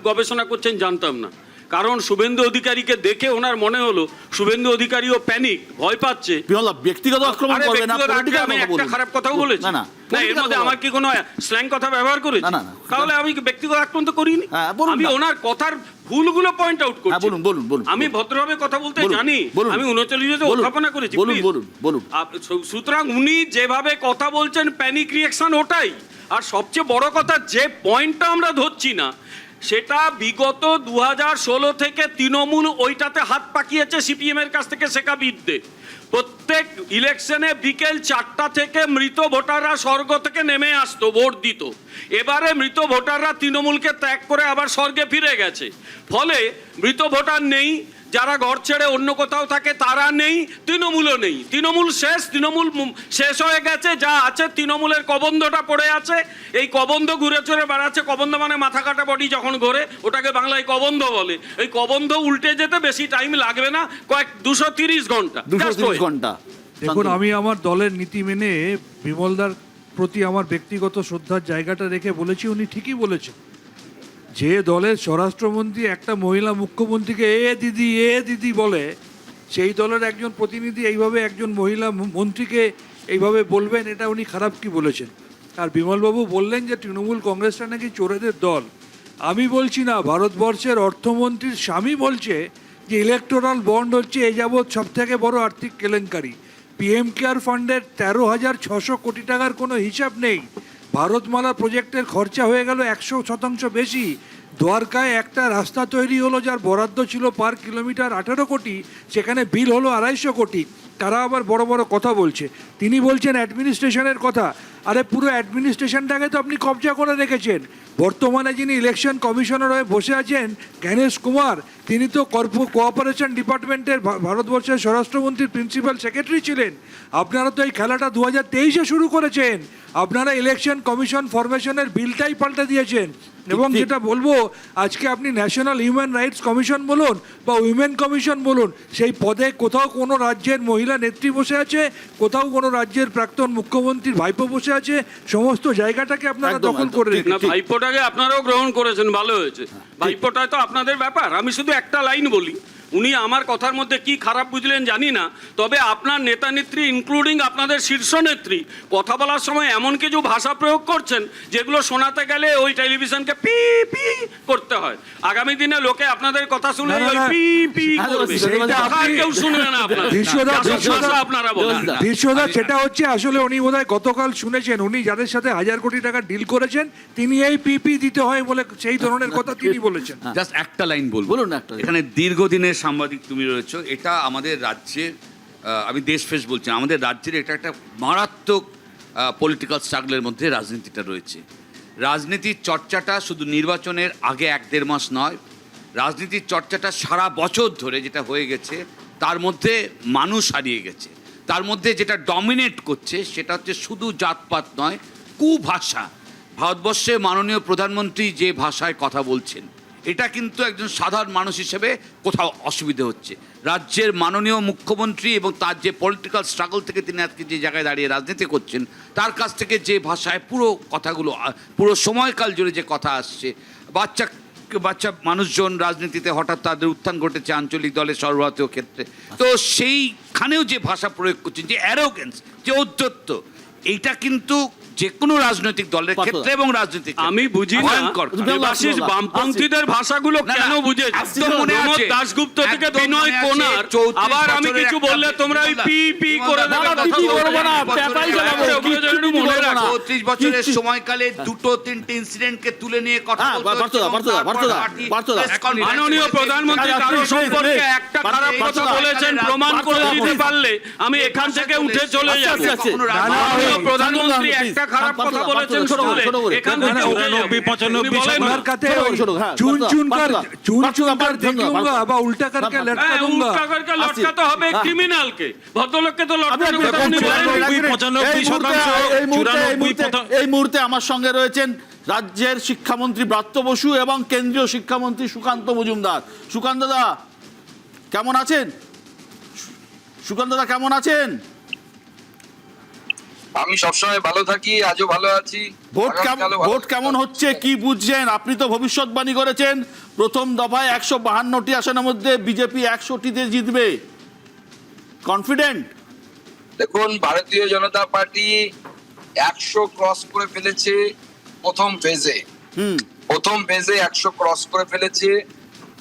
Speaker 3: গবেষণা করছেন জানতাম না। কারণ শুভেন্দু অধিকারীকে দেখে ওনার মনে হলো শুভেন্দু অধিকারীও প্যানিক, ভয় পাচ্ছে।
Speaker 1: ব্যক্তিগত আক্রমণ করবে না,
Speaker 3: আমি একটা খারাপ কথাও বলেছি না, এর মধ্যে আমার কি কোনো স্ল্যাং কথা ব্যবহার করেছি? তাহলে আমি ব্যক্তিগত আক্রমণ তো করিনি। আমি ওনার কথার ভুলগুলো পয়েন্ট আউট করছি। আমি ভদ্রভাবে কথা বলতে জানি, আমি 39 উত্থাপনা করেছি। সুতরাং উনি যেভাবে কথা বলছেন প্যানিক রিয়াকশন ওটাই। আর সবচেয়ে বড় কথা, যে পয়েন্টটা আমরা ধরছি না সেটা বিগত 2016 থেকে তৃণমূল ওইটাতে হাত পাকিয়েছে সিপিএম এর কাছ থেকে শেখা বিদ্যে। প্রত্যেক ইলেকশনে বিকেল 4টা থেকে মৃত ভোটাররা স্বর্গ থেকে নেমে আসতো, ভোট দিত। এবারে মৃত ভোটাররা তৃণমূলকে ত্যাগ করে আবার স্বর্গে ফিরে গেছে। ফলে মৃত ভোটার নেই, যারা ঘর ছেড়ে অন্য কোথাও থাকে তারা নেই, তৃণমূলও নেই। তৃণমূল শেষ, শেষ হয়ে গেছে। যা আছে তৃণমূলের কবন্ধটা পড়ে আছে। এই কবন্ধ ঘুরে চড়ে বেড়াচ্ছে। কবন্ধ মানে মাথা কাটা বডি যখন ঘোরে, ওটাকে বাংলায় কবন্ধ বলে। এই কবন্ধ উল্টে যেতে বেশি টাইম লাগবে না, 230 ঘন্টা।
Speaker 1: 230 ঘন্টা।
Speaker 2: দেখুন, আমি আমার দলের নীতি মেনে বিমলদার প্রতি আমার ব্যক্তিগত শ্রদ্ধার জায়গাটা রেখে বলেছি, উনি ঠিকই বলেছেন। যে দলের স্বরাষ্ট্রমন্ত্রী একটা মহিলা মুখ্যমন্ত্রীকে এ দিদি বলে, সেই দলের একজন প্রতিনিধি এইভাবে একজন মহিলা মন্ত্রীকে এইভাবে বলবেন, এটা উনি খারাপ কি বলেছেন। আর বিমলবাবু বললেন যে তৃণমূল কংগ্রেসটা নাকি চোরেদের দল। আমি বলছি না, ভারতবর্ষের অর্থমন্ত্রীর স্বামী বলছে যে ইলেকটোরাল বন্ড হচ্ছে এ যাবৎ সব থেকে বড় আর্থিক কেলেঙ্কারি। পিএম কেয়ার ফান্ডের 13,600 কোটি টাকার কোনো হিসাব নেই। ভারতমালা প্রজেক্টের খরচা হয়ে গেল 100% বেশি। দ্বারকায় একটা রাস্তা তৈরি হলো যার বরাদ্দ ছিল পার কিলোমিটার 18 কোটি, সেখানে বিল হলো 250 কোটি। তারা আবার বড় বড় কথা বলছে। তিনি বলছেন অ্যাডমিনিস্ট্রেশনের কথা। আরে পুরো অ্যাডমিনিস্ট্রেশনটাকে তো আপনি কবজা করে রেখেছেন। বর্তমানে যিনি ইলেকশন কমিশনার হয়ে বসে আছেন জ্ঞানেশ কুমার, তিনি তো কোঅপারেশন ডিপার্টমেন্টের ভারতবর্ষের স্বরাষ্ট্রমন্ত্রীর প্রিন্সিপাল সেক্রেটারি ছিলেন। আপনারা তো এই খেলাটা 2023-এ শুরু করেছেন। আপনারা ইলেকশন কমিশন ফরমেশনের বিলটাই পাল্টে দিয়েছেন। এবং যেটা বলবো, আজকে আপনি ন্যাশনাল হিউম্যান রাইটস কমিশন বলুন বা উইমেন কমিশন বলুন, সেই পদে কোথাও কোনো রাজ্যের মহিলা নেত্রী বসে আছে, কোথাও কোনো রাজ্যের প্রাক্তন মুখ্যমন্ত্রীর ভাইপো বসে আছে। সমস্ত জায়গাটাকে আপনারা
Speaker 1: একদম,
Speaker 2: দখল
Speaker 1: একদম।
Speaker 2: করে
Speaker 3: না,
Speaker 2: রেখেছেন।
Speaker 3: ভাইপোটাকে আপনারাও গ্রহণ করেছেন, ভালো হয়েছে। ভাইপোটায় তো আপনাদের ব্যাপার। আমি শুধু একটা লাইন বলি, উনি আমার কথার মধ্যে কি খারাপ বুঝলেন জানি না, তবে আপনার নেতা নেত্রী ইনক্লুডিং আপনাদের শীর্ষ নেত্রী কথা বলার সময় এমন কিছু ভাষা প্রয়োগ করছেন যেগুলো শোনাতে গেলে ওই টেলিভিশনকে পি পি করতে হয়। আগামী দিনে লোকে আপনাদের কথা শুনে
Speaker 2: না, না,
Speaker 3: ওই
Speaker 2: না।
Speaker 3: পি পি
Speaker 1: হ্যাঁ,
Speaker 3: করবে।
Speaker 1: সেইটা
Speaker 3: কথা আর কেউ শুনবে না আপনাদের।
Speaker 2: বিশ্বদা,
Speaker 3: যা সব
Speaker 2: বিশ্বদা,
Speaker 3: ভাষা আপনারা বলেন।
Speaker 2: বিশ্বদা, সেটা হচ্ছে আসলে উনি বোধহয় গতকাল শুনেছেন, উনি যাদের সাথে 1000 কোটি টাকা ডিল করেছেন তিনি এই পিপি দিতে হয় বলে সেই ধরনের কথা তিনি বলেছেন।
Speaker 5: জাস্ট একটা লাইন বলবো।
Speaker 1: বলুন না একটা লাইন।
Speaker 5: এখানে দীর্ঘদিনের সাংবাদিক তুমি রয়েছো, এটা আমাদের রাজ্যের, আমি দেশ ফেস বলছি, আমাদের রাজ্যের এটা একটা মারাত্মক পলিটিক্যাল স্ট্রাগলের মধ্যে রাজনীতিটা রয়েছে। রাজনীতির চর্চাটা শুধু নির্বাচনের আগে 1-1.5 মাস নয়, রাজনীতির চর্চাটা সারা বছর ধরে যেটা হয়ে গেছে, তার মধ্যে মানুষ হারিয়ে গেছে। তার মধ্যে যেটা ডমিনেট করছে সেটা হচ্ছে শুধু জাতপাত নয়, কুভাষা। ভারতবর্ষে মাননীয় প্রধানমন্ত্রী যে ভাষায় কথা বলছেন, এটা কিন্তু একজন সাধারণ মানুষ হিসেবে কোথাও অসুবিধে হচ্ছে। রাজ্যের মাননীয় মুখ্যমন্ত্রী এবং তার যে পলিটিক্যাল স্ট্রাগল থেকে তিনি আজকে যে জায়গায় দাঁড়িয়ে রাজনীতি করছেন, তার কাছ থেকে যে ভাষায় পুরো কথাগুলো, পুরো সময়কাল জুড়ে যে কথা আসছে, বাচ্চা মানুষজন রাজনীতিতে হঠাৎ তাদের উত্থান ঘটেছে আঞ্চলিক দলের সর্বভারতীয় ক্ষেত্রে, তো সেইখানেও যে ভাষা প্রয়োগ করছেন, যে অ্যারোগেন্স, যে ঔদ্ধত্য, এইটা কিন্তু যে কোনো রাজনৈতিক দলের ক্ষেত্রে এবং রাজনৈতিক
Speaker 3: আমি বুঝি না দেবাশিস বামপন্থীদের ভাষাগুলো কেন বুঝেছে।
Speaker 5: একদম মনে আছে
Speaker 3: দাশগুপ্ত থেকে
Speaker 5: একদম
Speaker 3: বিনয়
Speaker 5: মনে আছে,
Speaker 3: কোনার,
Speaker 5: 34
Speaker 3: আবার আমি কিছু
Speaker 5: বছরের
Speaker 3: বললে
Speaker 5: একটা
Speaker 3: তোমরা ওই পি পি করে দেবে।
Speaker 1: না, পিপি করবো না, পেপাই চালাবো, কিচ্ছু
Speaker 3: মনে
Speaker 1: করবো না।
Speaker 5: 34 বছরের সময়কালে 2-3টে ইনসিডেন্টকে তুলে নিয়ে কথা
Speaker 1: হ্যাঁ,
Speaker 5: বলতে হচ্ছে এবং
Speaker 1: বার্তা
Speaker 5: তারপর
Speaker 1: দাও।
Speaker 5: party
Speaker 3: মাননীয় প্রধানমন্ত্রী কারো সম্পর্কে একটা খারাপ কথা বলেছেন প্রমাণ করে দিতে পারলে আমি এখান থেকে উঠে চলে
Speaker 1: আচ্ছা,
Speaker 3: যাবো।
Speaker 1: আচ্ছা, আচ্ছা।
Speaker 3: মাননীয় প্রধানমন্ত্রী একটা খারাপ কথা বলেছেন শুনলে এখান থেকে চলে যাবো।
Speaker 4: 95
Speaker 3: উনি বলেন না,
Speaker 2: আপনার কাছে
Speaker 1: শোনো, হ্যাঁ,
Speaker 2: চুন চুন কর
Speaker 1: বার্তা,
Speaker 2: চুন
Speaker 1: বার্তা,
Speaker 2: চুন কর
Speaker 1: বার্তা,
Speaker 2: দেখুঙ্গা
Speaker 1: বার্তা।
Speaker 2: বা উল্টা করকে লটকা
Speaker 3: হ্যাঁ,
Speaker 2: दूंगा।
Speaker 3: উল্টা করকে লটকাতে হবে ক্রিমিনালকে, ভদ্রলোককে তো লটকানো
Speaker 1: আমি-
Speaker 3: কথা উনি বলেন।
Speaker 4: 95%
Speaker 1: এই মুহূর্তে আমার সঙ্গে রয়েছেন রাজ্যের শিক্ষামন্ত্রী ব্রাত্য বসু এবং কেন্দ্রীয় শিক্ষামন্ত্রী সুকান্ত মজুমদার। সুকান্ত দা কেমন আছেন? সুকান্ত দা কেমন আছেন?
Speaker 9: আমি সবসময় ভালো থাকি, আজও ভালো আছি।
Speaker 1: ভোট কেমন হচ্ছে, কি বুঝছেন? আপনি তো ভবিষ্যৎবাণী করেছেন প্রথম দফায় 152টি আসনের মধ্যে বিজেপি 100টিতে জিতবে। কনফিডেন্ট?
Speaker 9: দেখুন, ভারতীয় জনতা পার্টি 100 ক্রস করে ফেলেছে প্রথম ফেজে। প্রথম ফেজে 100 ক্রস করে ফেলেছে।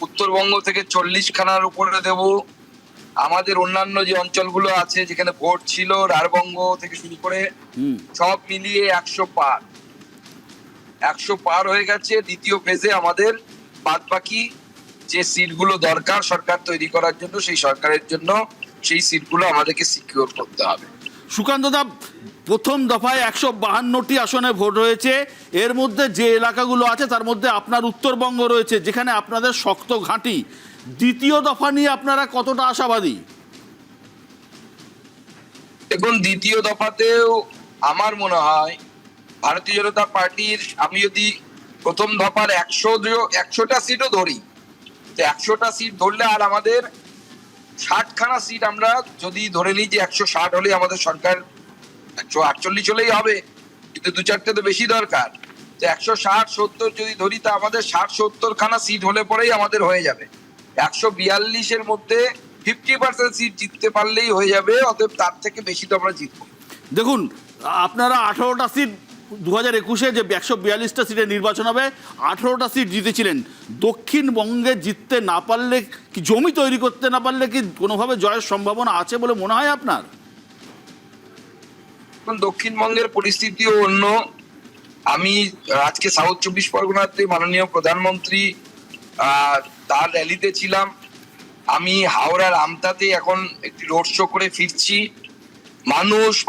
Speaker 9: উত্তরবঙ্গ থেকে 40 খানার উপরে দেব। আমাদের অন্যান্য যে অঞ্চলগুলো আছে যেখানে ভোট ছিল, রাঢ়বঙ্গ থেকে শুরু করে সব মিলিয়ে 100 পার। 100 পার হয়ে গেছে। দ্বিতীয় ফেজে আমাদের বাদ বাকি যে সিটগুলো দরকার সরকার তৈরি করার জন্য, সেই সরকারের জন্য সেই সিটগুলো আমাদেরকে সিকিউর করতে হবে।
Speaker 1: সুকান্ত দা, প্রথম দফায় 152টি আসনে ভোট হয়েছে। এর মধ্যে যে এলাকাগুলো আছে তার মধ্যে আপনার উত্তরবঙ্গ রয়েছে, যেখানে আপনাদের শক্ত ঘাঁটি। দ্বিতীয় দফা নিয়ে আপনারা কতটা আশাবাদী?
Speaker 9: দেখুন, দ্বিতীয় দফাতেও আমার মনে হয় ভারতীয় জনতা পার্টির, আমি যদি প্রথম দফার 100টা সিটও ধরি, তো 100টা সিট ধরলে আর আমাদের 60খানা সিট, আমরা যদি ধরে নিই যে 160 হলে আমাদের সরকার 148 হলেই হবে, কিন্তু 2-4টে তো বেশি দরকার। তো 160-70 যদি ধরি, তা আমাদের 60-70 খানা সিট হলে পরেই আমাদের হয়ে যাবে। 142-এর মধ্যে 50% সিট জিততে পারলেই হয়ে যাবে, অতএব তার থেকে বেশি তো আমরা জিতবো।
Speaker 1: দেখুন, আপনারা 18টা সিট 2021-এ যে 142টা সিটে নির্বাচন হবে, 18টা সিট জিতেছিলেন। দক্ষিণবঙ্গে জিততে না পারলে কি, জমি তৈরি করতে না পারলে কি কোনোভাবে জয়ের সম্ভাবনা আছে বলে মনে হয় আপনার?
Speaker 9: এখন দক্ষিণবঙ্গের পরিস্থিতিও অন্য। আমি আজকে সাউথ 24 পরগনাতে মাননীয় প্রধানমন্ত্রী তার র্যালিতে ছিলাম। আমি হাওড়ার আমতাতে এখন একটি রোড শো করে ফিরছি।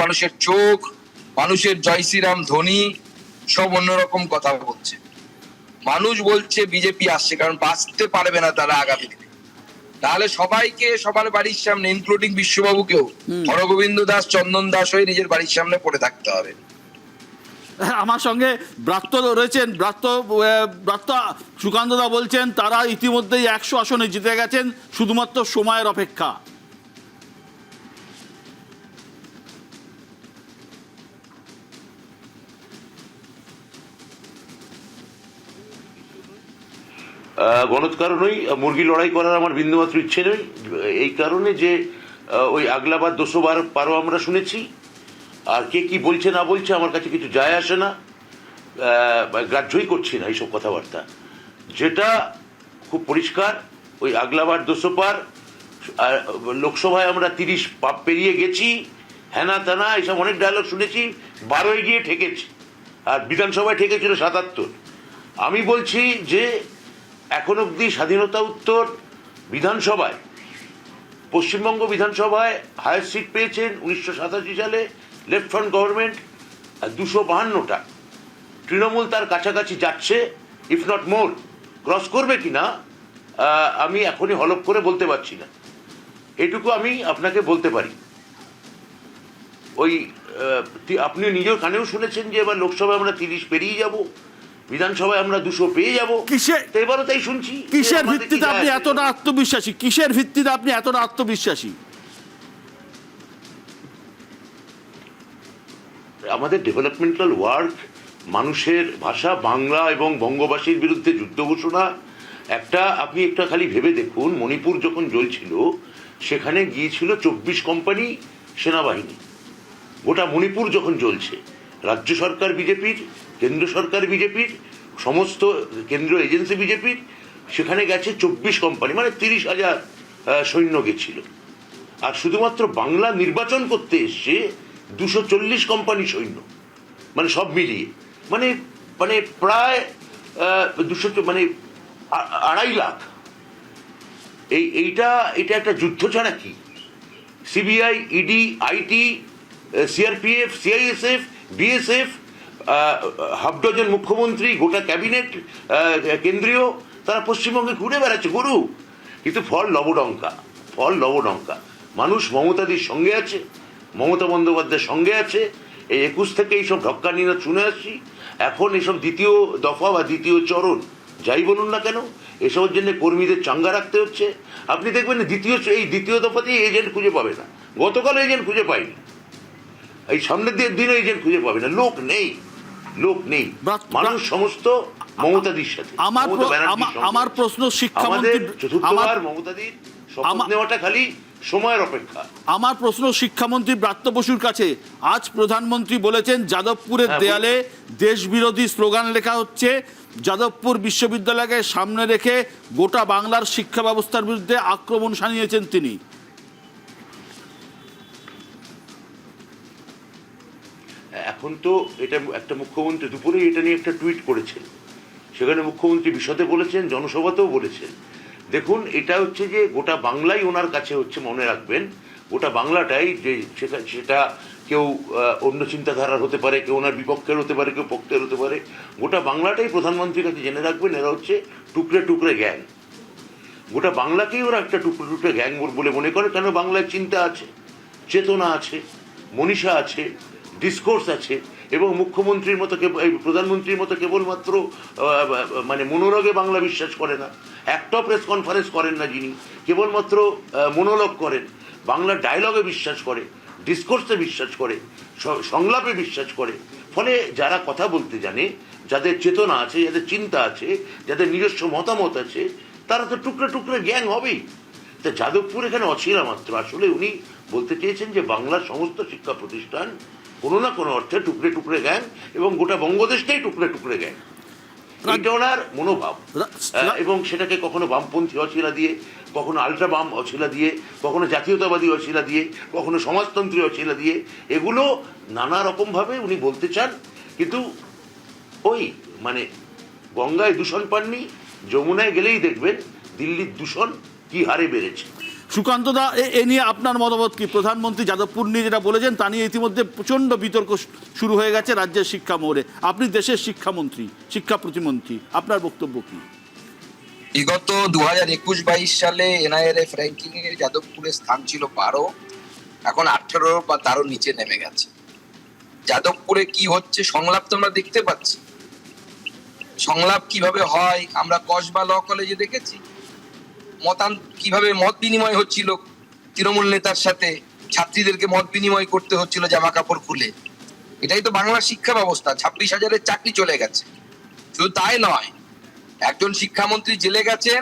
Speaker 9: মানুষের চোখ, মানুষের জয় শ্রীরাম ধ্বনি সব অন্যরকম কথা বলছে। মানুষ বলছে বিজেপি আসছে, কারণ বাঁচতে পারবে না তারা আগামী দিনে। তাহলে সবাইকে সবার বাড়ির সামনে, ইনক্লুডিং বিশ্ববাবুকেও, হরগোবিন্দ দাস, চন্দন দাস হয়ে নিজের বাড়ির সামনে পড়ে থাকতে হবে।
Speaker 1: আমার সঙ্গে ব্রাত্য রয়েছেন, ব্রাত্য সুকান্তদা বলছেন তারা ইতিমধ্যেই 100 আসনে জিতে গেছেন, শুধুমাত্র সময়ের অপেক্ষা।
Speaker 10: গণৎকার নই, মুরগি লড়াই করার আমার বিন্দুমাত্র ইচ্ছে নেই। এই কারণে যে ওই আগলাবার 200 বার পারো আমরা শুনেছি, আর কে কি বলছে না বলছে আমার কাছে কিছু যায় আসে না, গ্রাহ্যই করছি না এইসব কথাবার্তা। যেটা খুব পরিষ্কার, ওই আগলাবার 200 পার, লোকসভায় আমরা 30 পেরিয়ে গেছি, হ্যানা তানা এইসব অনেক ডায়লগ শুনেছি, 12-এ গিয়ে ঠেকেছি, আর বিধানসভায় ঠেকেছিল 77। আমি বলছি যে এখন অবধি স্বাধীনতা উত্তর বিধানসভায়, পশ্চিমবঙ্গ বিধানসভায় হায়েস্ট সিট পেয়েছেন 1987 সালে লেফট ফ্রন্ট গভর্নমেন্ট, 252টা। তৃণমূল তার কাছাকাছি যাচ্ছে, ইফ নট মোর। ক্রস করবে কিনা আমি এখনই হলফ করে বলতে পারছি না, এটুকু আমি আপনাকে বলতে পারি। ওই আপনি নিজের কানেও শুনেছেন যে এবার লোকসভায় আমরা 30 পেরিয়ে যাব, বিধানসভায় আমরা 200 পেয়ে যাবো। এবারও তাই শুনছি।
Speaker 1: কিসের ভিত্তিতে আপনি এতটা আত্মবিশ্বাসী? কিসের ভিত্তিতে আপনি এতটা আত্মবিশ্বাসী?
Speaker 10: আমাদের ডেভেলপমেন্টাল ওয়ার্ক, মানুষের ভাষা বাংলা এবং বঙ্গবাসীর বিরুদ্ধে যুদ্ধ ঘোষণা। আপনি একটা খালি ভেবে দেখুন, মণিপুর যখন জ্বলছিল সেখানে গিয়েছিল 24 কোম্পানি সেনাবাহিনী। গোটা মণিপুর যখন জ্বলছে, রাজ্য সরকার বিজেপির, কেন্দ্র সরকার বিজেপির, সমস্ত কেন্দ্রীয় এজেন্সি বিজেপির, সেখানে গেছে 24 কোম্পানি, মানে 30,000 সৈন্য গেছিল। আর শুধুমাত্র বাংলা নির্বাচন করতে এসছে 240 কোম্পানি সৈন্য, মানে সব মিলিয়ে মানে মানে প্রায় 2.5 লাখ। এইটা একটা যুদ্ধ ছাড়া কি? CBI, ED, IT, CRPF, CISF, BSF, half dozen মুখ্যমন্ত্রী, গোটা ক্যাবিনেট কেন্দ্রীয়, তারা পশ্চিমবঙ্গে ঘুরে বেড়াচ্ছে গরু। কিন্তু ফল লবডঙ্কা। মানুষ মমতাদির সঙ্গে আছে, মমতা বন্দ্যোপাধ্যায়ের সঙ্গে আছে। এই 21 থেকে এইসব ঢক্কা নিয়ে শুনে আসছি। এখন এইসব দ্বিতীয় দফা বা দ্বিতীয় চরণ যাই বলুন না কেন, এসবের জন্য কর্মীদের চাঙ্গা রাখতে হচ্ছে। আপনি দেখবেন দ্বিতীয় দফাতেই এজেন্ট খুঁজে পাবে না। গতকাল এজেন্ট খুঁজে পাইনি, এই সামনের দিনে এজেন্ট খুঁজে পাবে না। লোক নেই, মানুষ সমস্ত মমতাদির সাথে।
Speaker 1: আমার প্রশ্ন শিক্ষামন্ত্রী,
Speaker 10: চতুর্থবার মমতাদির শপথ নেওয়াটা খালি সময়ের অপেক্ষা।
Speaker 1: আমার প্রশ্ন শিক্ষামন্ত্রী ব্রাত্য বসুর কাছে। আজ প্রধানমন্ত্রী বলেছেন যাদবপুরের দেয়ালে দেশবিরোধী স্লোগান লেখা হচ্ছে। যাদবপুর বিশ্ববিদ্যালয়কে সামনে রেখে গোটা বাংলার শিক্ষা ব্যবস্থার বিরুদ্ধে আক্রমণ শানিয়েছেন তিনি।
Speaker 10: এখন তো এটা একটা মুখ্যমন্ত্রী দুপুরে এটা নিয়ে একটা টুইট করেছেন, সেখানে মুখ্যমন্ত্রী বিশদে বলেছেন, জনসভাতেও বলেছেন। দেখুন, এটা হচ্ছে যে গোটা বাংলাই ওনার কাছে হচ্ছে, মনে রাখবেন, গোটা বাংলাটাই যে সেটা কেউ অন্য চিন্তাধারার হতে পারে, কেউ ওনার বিপক্ষের হতে পারে, কেউ পক্ষের হতে পারে, গোটা বাংলাটাই প্রধানমন্ত্রীর কাছে জেনে রাখবেন, এরা হচ্ছে টুকরে টুকরে গ্যাং। গোটা বাংলাকেই ওরা একটা টুকরো টুকরো গ্যাং বলে মনে করে, কেন বাংলায় চিন্তা আছে, চেতনা আছে, মনীষা আছে, ডিসকোর্স আছে, এবং মুখ্যমন্ত্রীর মতো এই প্রধানমন্ত্রীর মতো কেবলমাত্র মানে মনোরগে বাংলা বিশ্বাস করে না, একটাও প্রেস কনফারেন্স করেন না যিনি, কেবলমাত্র মনোলগ করেন, বাংলা ডায়লগে বিশ্বাস করে, ডিসকোর্সে বিশ্বাস করে, সংলাপে বিশ্বাস করে। ফলে যারা কথা বলতে জানে, যাদের চেতনা আছে, যাদের চিন্তা আছে, যাদের নিজস্ব মতামত আছে, তারা তো টুকরো টুকরো গ্যাং হবেই। তা যাদবপুর এখানে অছিলা মাত্র। আসলে উনি বলতে চেয়েছেন যে বাংলার সমস্ত শিক্ষা প্রতিষ্ঠান কোনো না কোনো অর্থে টুকরে টুকরে গ্যাং, এবং গোটা বঙ্গদেশটাই টুকরে টুকরে গ্যাং, এটা ওনার মনোভাব। এবং সেটাকে কখনো বামপন্থী অছিলা দিয়ে, কখনো আলট্রা বাম অছিলা দিয়ে, কখনো জাতীয়তাবাদী অছিলা দিয়ে, কখনো সমাজতন্ত্রী অছিলা দিয়ে, এগুলো নানা রকমভাবে উনি বলতে চান। কিন্তু ওই মানে গঙ্গায় দূষণ পাননি, যমুনায় গেলেই দেখবেন দিল্লির দূষণ কি হারে বেড়েছে।
Speaker 1: সুকান্ত দা, এ নিয়ে আপনার মতামত কি? প্রধানমন্ত্রী যাদবপুর নিয়ে যেটা বলেছেন তা নিয়ে ইতিমধ্যে প্রচণ্ড বিতর্ক শুরু হয়ে গেছে রাজ্যের শিক্ষা মহলে। আপনি দেশের শিক্ষামন্ত্রী, শিক্ষা প্রতিমন্ত্রী, আপনার বক্তব্য কি?
Speaker 9: বিগত 2021-22 সালে এনআইআরএফ র্যাঙ্কিং এ যাদবপুরের স্থান ছিল 12, এখন 18 বা তারও নিচে নেমে গেছে। যাদবপুরে কি হচ্ছে সংলাপ তো আমরা দেখতে পাচ্ছি। সংলাপ কিভাবে হয় আমরা কসবা ল কলেজে দেখেছি। কিভাবে মত বিনিময় হচ্ছিল তৃণমূল নেতার সাথে, ছাত্রীদেরকে মত বিনিময় করতে হচ্ছিল জামা কাপড় খুলে। এটাই তো বাংলার শিক্ষা ব্যবস্থা। 26,000-এর চাকরি চলে গেছে। শুধু তাই নয়, একজন শিক্ষামন্ত্রী জেলে গেছেন,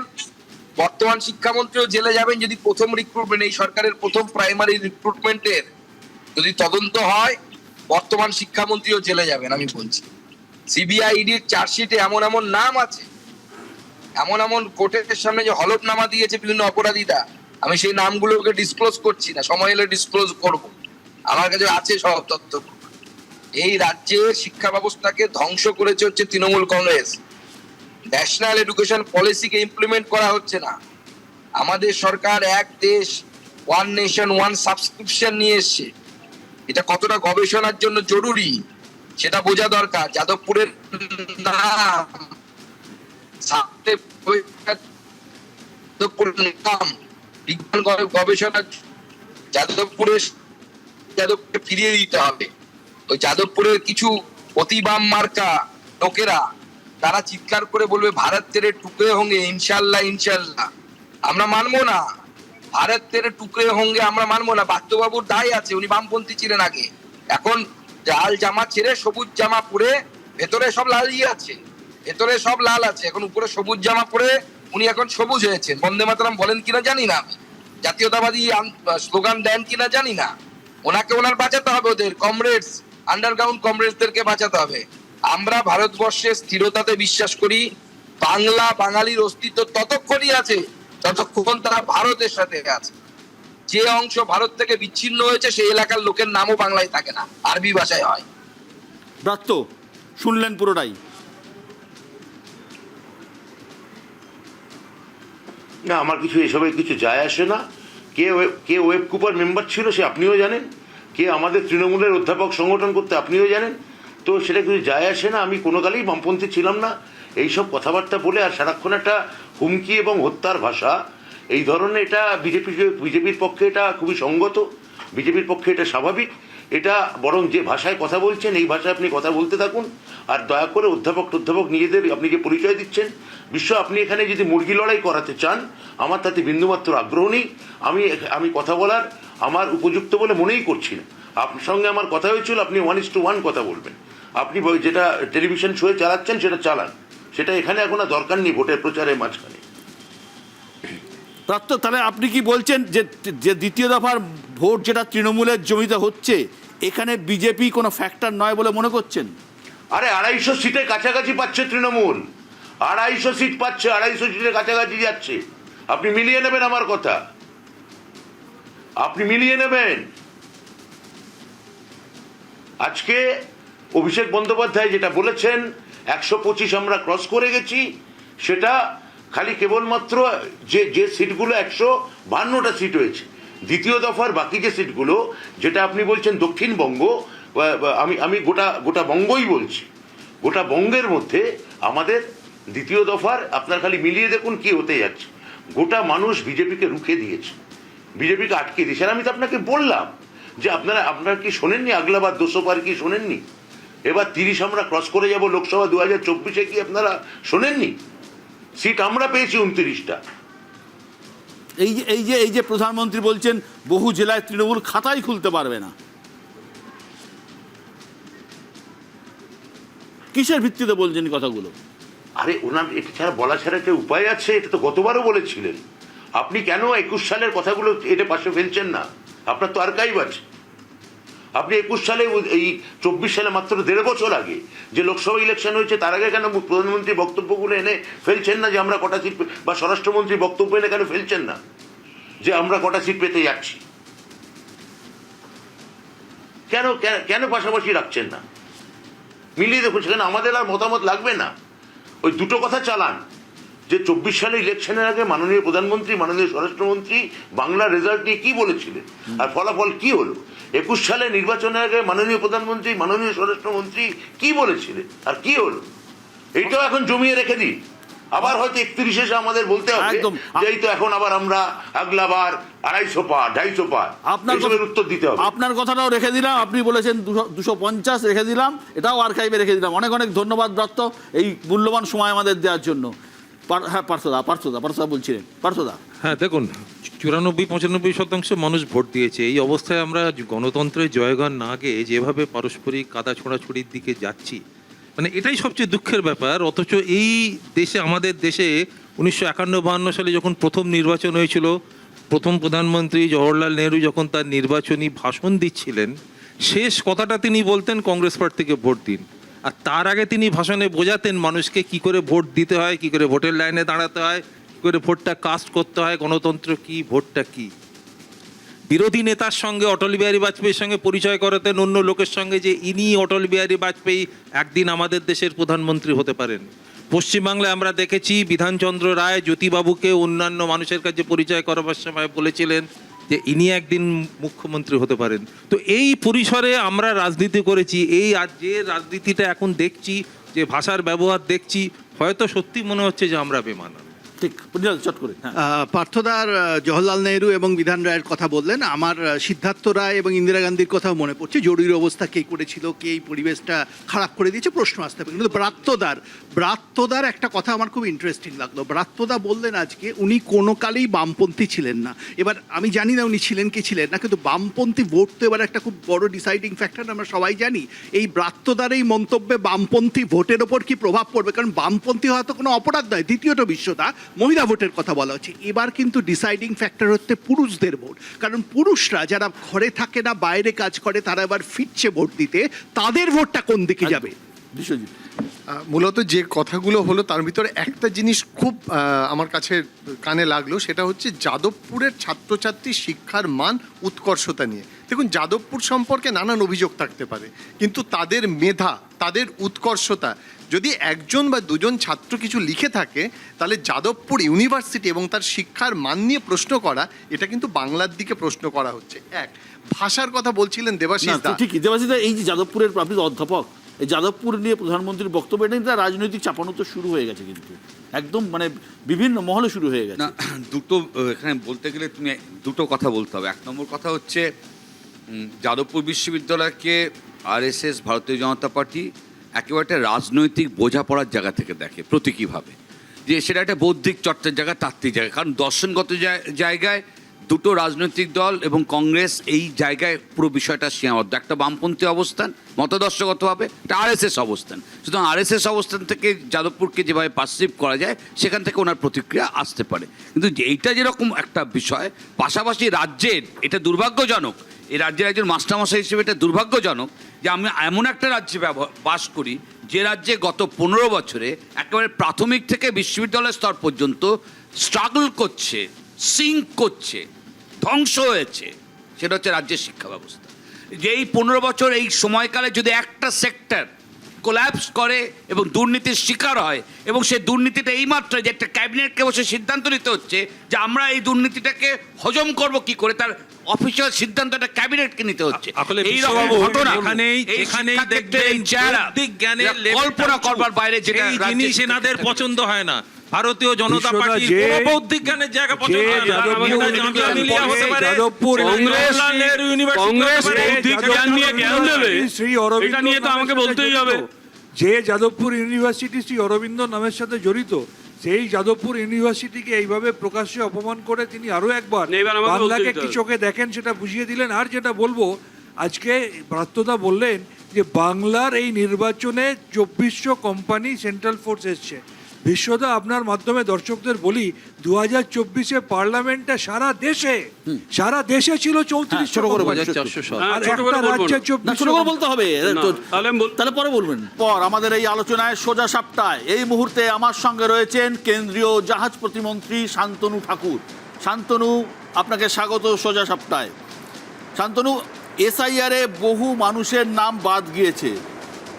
Speaker 9: বর্তমান শিক্ষামন্ত্রীও জেলে যাবেন যদি প্রথম রিক্রুটমেন্ট, এই সরকারের প্রথম প্রাইমারি রিক্রুটমেন্টের যদি তদন্ত হয়, বর্তমান শিক্ষামন্ত্রীও জেলে যাবেন। আমি বলছি সিবিআইডির চার্জশিটে এমন এমন নাম আছে, এমন এমন কোর্টের সামনে যে হলফনামা দিয়েছে বিভিন্ন অপরাধীরা, আমি সেই নামগুলোকে ডিসক্লোজ করছি না, সময় এলে ডিসক্লোজ করব, আমার কাছে আছে সব তথ্য। এই রাজ্যের শিক্ষা ব্যবস্থাকে ধ্বংস করেছে হচ্ছে তৃণমূল কংগ্রেস। ন্যাশনাল এডুকেশন পলিসিকে ইমপ্লিমেন্ট করা হচ্ছে না। আমাদের সরকার এক দেশ ওয়ান নেশন ওয়ান সাবস্ক্রিপশন নিয়ে এসছে। এটা কতটা গবেষণার জন্য জরুরি সেটা বোঝা দরকার। যাদবপুরের নাম বিজ্ঞান গবেষণা যাদবপুরকে ফিরিয়ে দিতে হবে। ওই যাদবপুরের কিছু অতিবাম মার্কা লোকেরা তারা চিৎকার করে বলবে ভারত তেরে টুকরে হোঙ্গে ইনশাল্লাহ ইনশাল্লাহ, আমরা মানবো না। ভারত তেরে টুকরে হোঙ্গে আমরা মানবো না। বাত্যবাবুর দায় আছে, উনি বামপন্থী ছিলেন আগে, এখন লাল জামা ছেড়ে সবুজ জামা পরে, ভেতরে সব লালই আছে, ভেতরে সব লাল আছে, এখন উপরে সবুজ জামা পরে উনি এখন সবুজ হয়েছেন। বন্দে মাতরম বলেন কিনা জানি না, জাতীয়তাবাদী স্লোগান দেন কিনা জানি না। ওনাকে ওনার বাঁচাতে হবে, ওদের কমরেডস, আন্ডারগ্রাউন্ড কমরেডসদেরকে বাঁচাতে হবে। আমরা ভারতবর্ষের স্থিরতাতে বিশ্বাস করি। বাংলা বাঙালির অস্তিত্ব ততক্ষণই আছে ততক্ষণ তারা ভারতের সাথে আছে। যে অংশ ভারত থেকে বিচ্ছিন্ন হয়েছে সেই এলাকার লোকের নামও বাংলায় থাকে না, আরবি ভাষায় হয়।
Speaker 1: ব্রাত্য, শুনলেন পুরোটাই?
Speaker 10: না, আমার কিছু এসবে কিছু যায় আসে না। কে ওয়েব কুপার মেম্বার ছিল সে আপনিও জানেন, কে আমাদের তৃণমূলের অধ্যাপক সংগঠন করতে আপনিও জানেন। তো সেটা কিছু যায় আসে না। আমি কোনো কালেই বামপন্থী ছিলাম না। এইসব কথাবার্তা বলে আর সারাক্ষণ একটা হুমকি এবং হত্যার ভাষা, এই ধরনের, এটা বিজেপির পক্ষে এটা খুবই সঙ্গত, বিজেপির পক্ষে এটা স্বাভাবিক। এটা বরং যে ভাষায় কথা বলছেন এই ভাষায় আপনি কথা বলতে থাকুন। আর দয়া করে অধ্যাপক নিজেদের আপনি যে পরিচয় দিচ্ছেন আপনি এখানে যদি মুরগি লড়াই করাতে চান, আমার তাতে বিন্দুমাত্র আগ্রহ নেই। আমি কথা বলার আমার উপযুক্ত বলে মনেই করছি না। আপনার সঙ্গে আমার কথা হয়েছিল, আপনি 1:1 কথা বলবেন। আপনি যেটা টেলিভিশন শোয়ে চালাচ্ছেন সেটা চালান, সেটা এখানে এখন আর দরকার নেই ভোটের প্রচারের মাঝখানে।
Speaker 1: প্রাত্য, তাহলে আপনি কি বলছেন যে দ্বিতীয় দফার ভোট যেটা তৃণমূলের জমিতে হচ্ছে, এখানে বিজেপি কোনো ফ্যাক্টর নয় বলে মনে করছেন?
Speaker 10: আরে 250 সিটের কাছাকাছি পাচ্ছে তৃণমূল, 250 সিট পাচ্ছে, 250 সিটের কাছাকাছি যাচ্ছে। আপনি মিলিয়ে নেবেন আমার কথা, আপনি মিলিয়ে নেবেন। আজকে অভিষেক বন্দ্যোপাধ্যায় যেটা বলেছেন 125 আমরা ক্রস করে গেছি, সেটা খালি কেবলমাত্র যে সিটগুলো 152টা সিট হয়েছে। দ্বিতীয় দফার বাকি যে সিটগুলো, যেটা আপনি বলছেন দক্ষিণবঙ্গ, আমি গোটা বঙ্গই বলছি, গোটা বঙ্গের মধ্যে আমাদের দ্বিতীয় দফার আপনার খালি মিলিয়ে দেখুন কি হতে যাচ্ছে। গোটা মানুষ বিজেপিকে রুখে দিয়েছে, বিজেপিকে আটকে দিয়েছে। আর আমি তো আপনাকে বললাম যে আপনারা কি শোনেননি? আগলাবাদ 200 পার কি শোনেননি? এবার 30 আমরা ক্রস করে যাব লোকসভা 2024-এ, কি আপনারা শোনেননি? সিট আমরা পেয়েছি 29টা।
Speaker 1: এই যে প্রধানমন্ত্রী বলছেন বহু জেলায় তৃণমূল খাতাই খুলতে পারবে না, কিসের ভিত্তিতে বলছেন এই কথাগুলো?
Speaker 10: আরে ওনার এটা ছাড়া বলা ছাড়া একটা উপায় আছে? এটা তো গতবারও বলেছিলেন। আপনি কেন 21 সালের কথাগুলো এটা পাশে ফেলছেন না? আপনার তো আর্কাইভ আছে। আপনি 21 সালে, এই 24 সালে মাত্র 1.5 বছর আগে যে লোকসভা ইলেকশন হয়েছে, তার আগে কেন প্রধানমন্ত্রী বক্তব্যগুলো এনে ফেলছেন না যে আমরা কটা সিট, বা স্বরাষ্ট্রমন্ত্রী বক্তব্য এনে কেন ফেলছেন না যে আমরা কটা সিট পেতে যাচ্ছি? কেন কেন পাশাপাশি রাখছেন না? মিলিয়ে দেখুন, সেখানে আমাদের আর মতামত লাগবে না। ওই দুটো কথা চালান যে 24 সালে ইলেকশনের আগে মাননীয় প্রধানমন্ত্রী, মাননীয় স্বরাষ্ট্রমন্ত্রী বাংলার রেজাল্ট নিয়ে কি বলেছিলেন আর ফলাফল কি হলো। 21 সালে নির্বাচনের আগে মাননীয় প্রধানমন্ত্রী, মাননীয় স্বরাষ্ট্রমন্ত্রী কি বলেছিলেন আর কি হলো, এইটাও এখন জমিয়ে রেখে দিই। আবার হয়তো 31 এসে আমাদের বলতে হবে যে এই তো এখন আবার আমরা আগলাবার 250 পা 250 পা আপনার উত্তর দিতে হবে।
Speaker 1: আপনার কথাটাও রেখে দিলাম, আপনি বলেছেন 250 রেখে দিলাম, এটাও আর্কাইভে রেখে দিলাম। অনেক অনেক ধন্যবাদ দত্ত এই মূল্যবান সময় আমাদের দেওয়ার জন্য। হ্যাঁ, পার্থদা বলছিলেন। পার্থদা,
Speaker 4: হ্যাঁ দেখুন, 94-95% মানুষ ভোট দিয়েছে। এই অবস্থায় আমরা গণতন্ত্রের জয়গান না গেয়ে যেভাবে পারস্পরিক কাদা ছোঁড়াছুড়ির দিকে যাচ্ছি, মানে এটাই সবচেয়ে দুঃখের ব্যাপার। অথচ এই দেশে, আমাদের দেশে 1951-52 সালে যখন প্রথম নির্বাচন হয়েছিল, প্রথম প্রধানমন্ত্রী জওহরলাল নেহরু যখন তার নির্বাচনী ভাষণ দিচ্ছিলেন, শেষ কথাটা তিনি বলতেন কংগ্রেস পার্টিকে ভোট দিন। আর তার আগে তিনি ভাষণে বোঝাতেন মানুষকে কি করে ভোট দিতে হয়, কি করে ভোটের লাইনে দাঁড়াতে হয়, কি করে ভোটটা কাস্ট করতে হয়, গণতন্ত্র কি, ভোটটা কি। বিরোধী নেতার সঙ্গে, অটল বিহারী বাজপেয়ীর সঙ্গে পরিচয় করাতেন অন্য লোকের সঙ্গে যে ইনি অটল বিহারী বাজপেয়ী একদিন আমাদের দেশের প্রধানমন্ত্রী হতে পারেন। পশ্চিমবাংলায় আমরা দেখেছি বিধানচন্দ্র রায় জ্যোতিবাবুকে অন্যান্য মানুষের কাছে পরিচয় করাবার সময় বলেছিলেন যে ইনি একদিন মুখ্যমন্ত্রী হতে পারেন। তো এই পরিসরে আমরা রাজনীতি করেছি। এই আর যে রাজনীতিটা এখন দেখছি, যে ভাষার ব্যবহার দেখছি, হয়তো সত্যি মনে হচ্ছে যে আমরা বেমানান।
Speaker 1: ঠিক, চট করে।
Speaker 6: পার্থদার জওহরলাল নেহরু এবং বিধান রায়ের কথা বললেন, আমার সিদ্ধার্থ রায় এবং ইন্দিরা গান্ধীর কথাও মনে পড়ছে। জরুরি অবস্থা কে করেছিল, কে এই পরিবেশটা খারাপ করে দিয়েছে, প্রশ্ন আসতে পারে। কিন্তু ব্রাত্যদার একটা কথা আমার খুব ইন্টারেস্টিং লাগলো। ব্রাত্যদা বললেন আজকে উনি কোনো কালেই বামপন্থী ছিলেন না। এবার আমি জানি না উনি ছিলেন কি ছিলেন না, কিন্তু বামপন্থী ভোট তো এবার একটা খুব বড় ডিসাইডিং ফ্যাক্টর, আমরা সবাই জানি। এই ব্রাত্যদার এই মন্তব্যে বামপন্থী ভোটের ওপর কি প্রভাব পড়বে? কারণ বামপন্থী হয়তো কোনো অপরাধ নয়। দ্বিতীয়ত বিশ্বদা, মহিলা ভোটের কথা বলা হচ্ছে, এবার কিন্তু ডিসাইডিং ফ্যাক্টর হচ্ছে পুরুষদের ভোট। কারণ পুরুষরা যারা ঘরে থাকে না, বাইরে কাজ করে, তারা এবার ফিরছে ভোট দিতে, তাদের ভোটটা কোন দিকে যাবে?
Speaker 1: বিশ্বজিৎ,
Speaker 7: মূলত যে কথাগুলো হলো তার ভিতরে একটা জিনিস খুব আমার কাছে কানে লাগলো, সেটা হচ্ছে যাদবপুরের ছাত্রছাত্রী শিক্ষার মান উৎকর্ষতা নিয়ে। দেখুন, যাদবপুর সম্পর্কে নানান অভিযোগ থাকতে পারে, কিন্তু তাদের মেধা, তাদের উৎকর্ষতা, যদি একজন বা দুজন ছাত্র কিছু লিখে থাকে, তাহলে যাদবপুর ইউনিভার্সিটি এবং তার শিক্ষার মান নিয়ে প্রশ্ন করা, এটা কিন্তু বাংলার দিকে প্রশ্ন করা হচ্ছে। এক, ভাষার কথা বলছিলেন দেবাশিস দা।
Speaker 1: ঠিকই, দেবাশিস দা, এই যে যাদবপুরের আপনি অধ্যাপক, এই যাদবপুর নিয়ে প্রধানমন্ত্রীর বক্তব্য, এটা কিন্তু রাজনৈতিক চাপানো তো শুরু হয়ে গেছে, কিন্তু একদম মানে বিভিন্ন মহলে শুরু হয়ে গেছে।
Speaker 5: না, দুটো এখানে বলতে গেলে তুমি দুটো কথা বলতে হবে। এক নম্বর কথা হচ্ছে যাদবপুর বিশ্ববিদ্যালয়কে আরএসএস, ভারতীয় জনতা পার্টি একেবারে একটা রাজনৈতিক বোঝাপড়ার জায়গা থেকে দেখে, প্রতীকীভাবে, যে সেটা একটা বৌদ্ধিক চর্চার জায়গা, তাত্ত্বিক জায়গা। কারণ দর্শনগত জায়গায় দুটো রাজনৈতিক দল এবং কংগ্রেস এই জায়গায় পুরো বিষয়টা সীমাবদ্ধ। একটা বামপন্থী অবস্থান মতাদর্শগতভাবে, একটা আরএসএস অবস্থান। সুতরাং আরএসএস অবস্থান থেকে যাদবপুরকে যেভাবে পারসিভ করা যায়, সেখান থেকে ওনার প্রতিক্রিয়া আসতে পারে। কিন্তু এইটা যেরকম একটা বিষয়, পাশাপাশি রাজ্যের, এটা দুর্ভাগ্যজনক, এই রাজ্যের একজন মাস্টারমশাই হিসেবে এটা দুর্ভাগ্যজনক যে আমি এমন একটা রাজ্যে বাস করি, যে রাজ্যে গত 15 বছরে একেবারে প্রাথমিক থেকে বিশ্ববিদ্যালয় স্তর পর্যন্ত স্ট্রাগল করছে, সিঙ্ক করছে, ধ্বংস হয়েছে, সেটা হচ্ছে রাজ্যের শিক্ষা ব্যবস্থা। যে এই 15 বছর এই সময়কালে যদি একটা সেক্টর কোল্যাপস করে এবং দুর্নীতির শিকার হয়, এবং সেই দুর্নীতিটা এই মাত্রায় যে একটা ক্যাবিনেটকে বসে সিদ্ধান্ত নিতে হচ্ছে যে আমরা এই দুর্নীতিটাকে হজম করব কি করে, তার অফিসিয়াল সিদ্ধান্তটা ক্যাবিনেটকে নিতে হচ্ছে। এই রকম ঘটনা
Speaker 4: কল্পনা করবার বাইরে, যেটা জিনিস এনাদের পছন্দ হয় না। ভারতীয় জনতা
Speaker 2: বিশ্বদা,
Speaker 4: পার্টি
Speaker 2: যে-
Speaker 4: কোনো বৌদ্ধিক জ্ঞানের জায়গা পছন্দ হয় না।
Speaker 2: যাদবপুর
Speaker 4: আমাকে এটা জামিয়া মিলিয়া হতে পারে,
Speaker 2: যাদবপুর
Speaker 4: জওহরলাল নেহরু ইউনিভার্সিটি হতে পারে।
Speaker 3: বৌদ্ধিক জ্ঞান নিয়ে জ্ঞান দেবে,
Speaker 2: শ্রী অরবিন্দ
Speaker 3: এটা নিয়ে তো আমাকে
Speaker 2: নামের সাথে
Speaker 3: বলতেই
Speaker 2: জড়িত।
Speaker 3: হবে।
Speaker 2: যে যাদবপুর ইউনিভার্সিটি শ্রী অরবিন্দ নামের সাথে জড়িত, সেই যাদবপুর ইউনিভার্সিটিকে এইভাবে প্রকাশ্যে অপমান করে তিনি আরো একবার
Speaker 3: না, এবার আমাকে বলতে
Speaker 2: বাংলাকে
Speaker 3: দিতে
Speaker 2: কি
Speaker 3: হবে।
Speaker 2: চোখে দেখেন সেটা বুঝিয়ে দিলেন। আর যেটা বলবো, আজকে ব্রাত্যদা বললেন যে বাংলার এই নির্বাচনে 2400 কোম্পানি সেন্ট্রাল ফোর্স এসছে। বিশ্বদা, আপনার মাধ্যমে দর্শকদের বলি, 2024-এ পার্লামেন্টে সারা দেশে ছিল 3400
Speaker 1: ছোট করে
Speaker 2: কোম্পানি।
Speaker 4: 2400 সাল।
Speaker 3: হ্যাঁ,
Speaker 2: আর
Speaker 3: ছোট করে
Speaker 2: একটা
Speaker 3: বলবো
Speaker 2: রাজ্যে
Speaker 3: না।
Speaker 2: 2400
Speaker 1: না, ছোট করে বলতে হবে।
Speaker 3: না, তাহলে আমি
Speaker 1: তাহলে পরে বলবেন। পর আমাদের এই আলোচনায় সোজা সাপটায় এই মুহূর্তে আমার সঙ্গে রয়েছেন কেন্দ্রীয় জাহাজ প্রতিমন্ত্রী শান্তনু ঠাকুর। শান্তনু, আপনাকে স্বাগত সোজা সাপটায়। শান্তনু, এসআইআরে বহু মানুষের নাম বাদ গিয়েছে,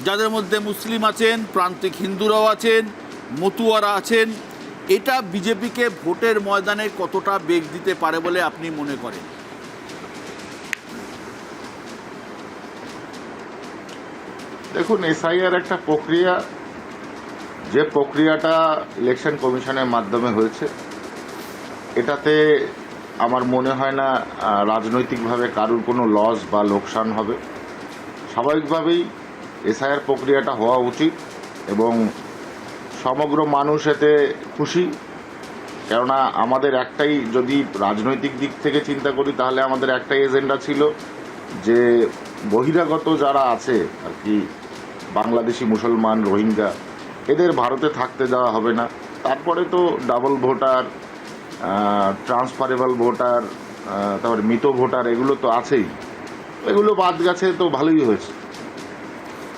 Speaker 1: যাদের মধ্যে মুসলিম আছেন, প্রান্তিক হিন্দুরাও আছেন, মতুয়ারা আছেন। এটা বিজেপিকে ভোটের ময়দানে কতটা বেগ দিতে পারে বলে আপনি মনে করেন?
Speaker 11: দেখুন, এসআইআর একটা প্রক্রিয়া, যে প্রক্রিয়াটা ইলেকশন কমিশনের মাধ্যমে হয়েছে, এটাতে আমার মনে হয় না রাজনৈতিকভাবে কারুর কোনো লস বা লোকসান হবে। স্বাভাবিকভাবেই এসআইআর প্রক্রিয়াটা হওয়া উচিত এবং সমগ্র মানুষ এতে খুশি। কেননা আমাদের একটাই, যদি রাজনৈতিক দিক থেকে চিন্তা করি, তাহলে আমাদের একটাই এজেন্ডা ছিল যে বহিরাগত যারা আছে আর কি, বাংলাদেশি, মুসলমান, রোহিঙ্গা, এদের ভারতে থাকতে দেওয়া হবে না। তারপরে তো ডাবল ভোটার, ট্রান্সফারেবল ভোটার, তারপরে মৃত ভোটার, এগুলো তো আছেই। এগুলো বাদ গেছে তো ভালোই হয়েছে।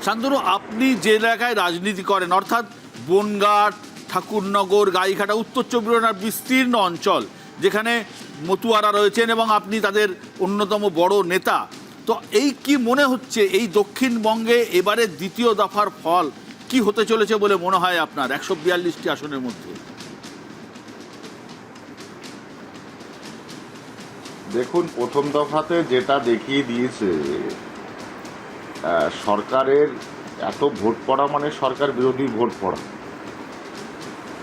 Speaker 1: শান্তনু, আপনি যে এলাকায় রাজনীতি করেন, অর্থাৎ বনগাঁ, ঠাকুরনগর, গাইঘাটা, উত্তর চব্বিশ পরগনার বিস্তীর্ণ অঞ্চল, যেখানে মতুয়ারা রয়েছেন এবং আপনি তাদের অন্যতম বড় নেতা, তো এই কি মনে হচ্ছে এই দক্ষিণবঙ্গে এবারে দ্বিতীয় দফার ফল কি হতে চলেছে বলে মনে হয় আপনার 142টি আসনের মধ্যে?
Speaker 11: দেখুন, প্রথম দফাতে যেটা দেখিয়ে দিয়েছে, সরকারের এত ভোট পড়া মানে সরকার বিরোধী ভোট পড়া।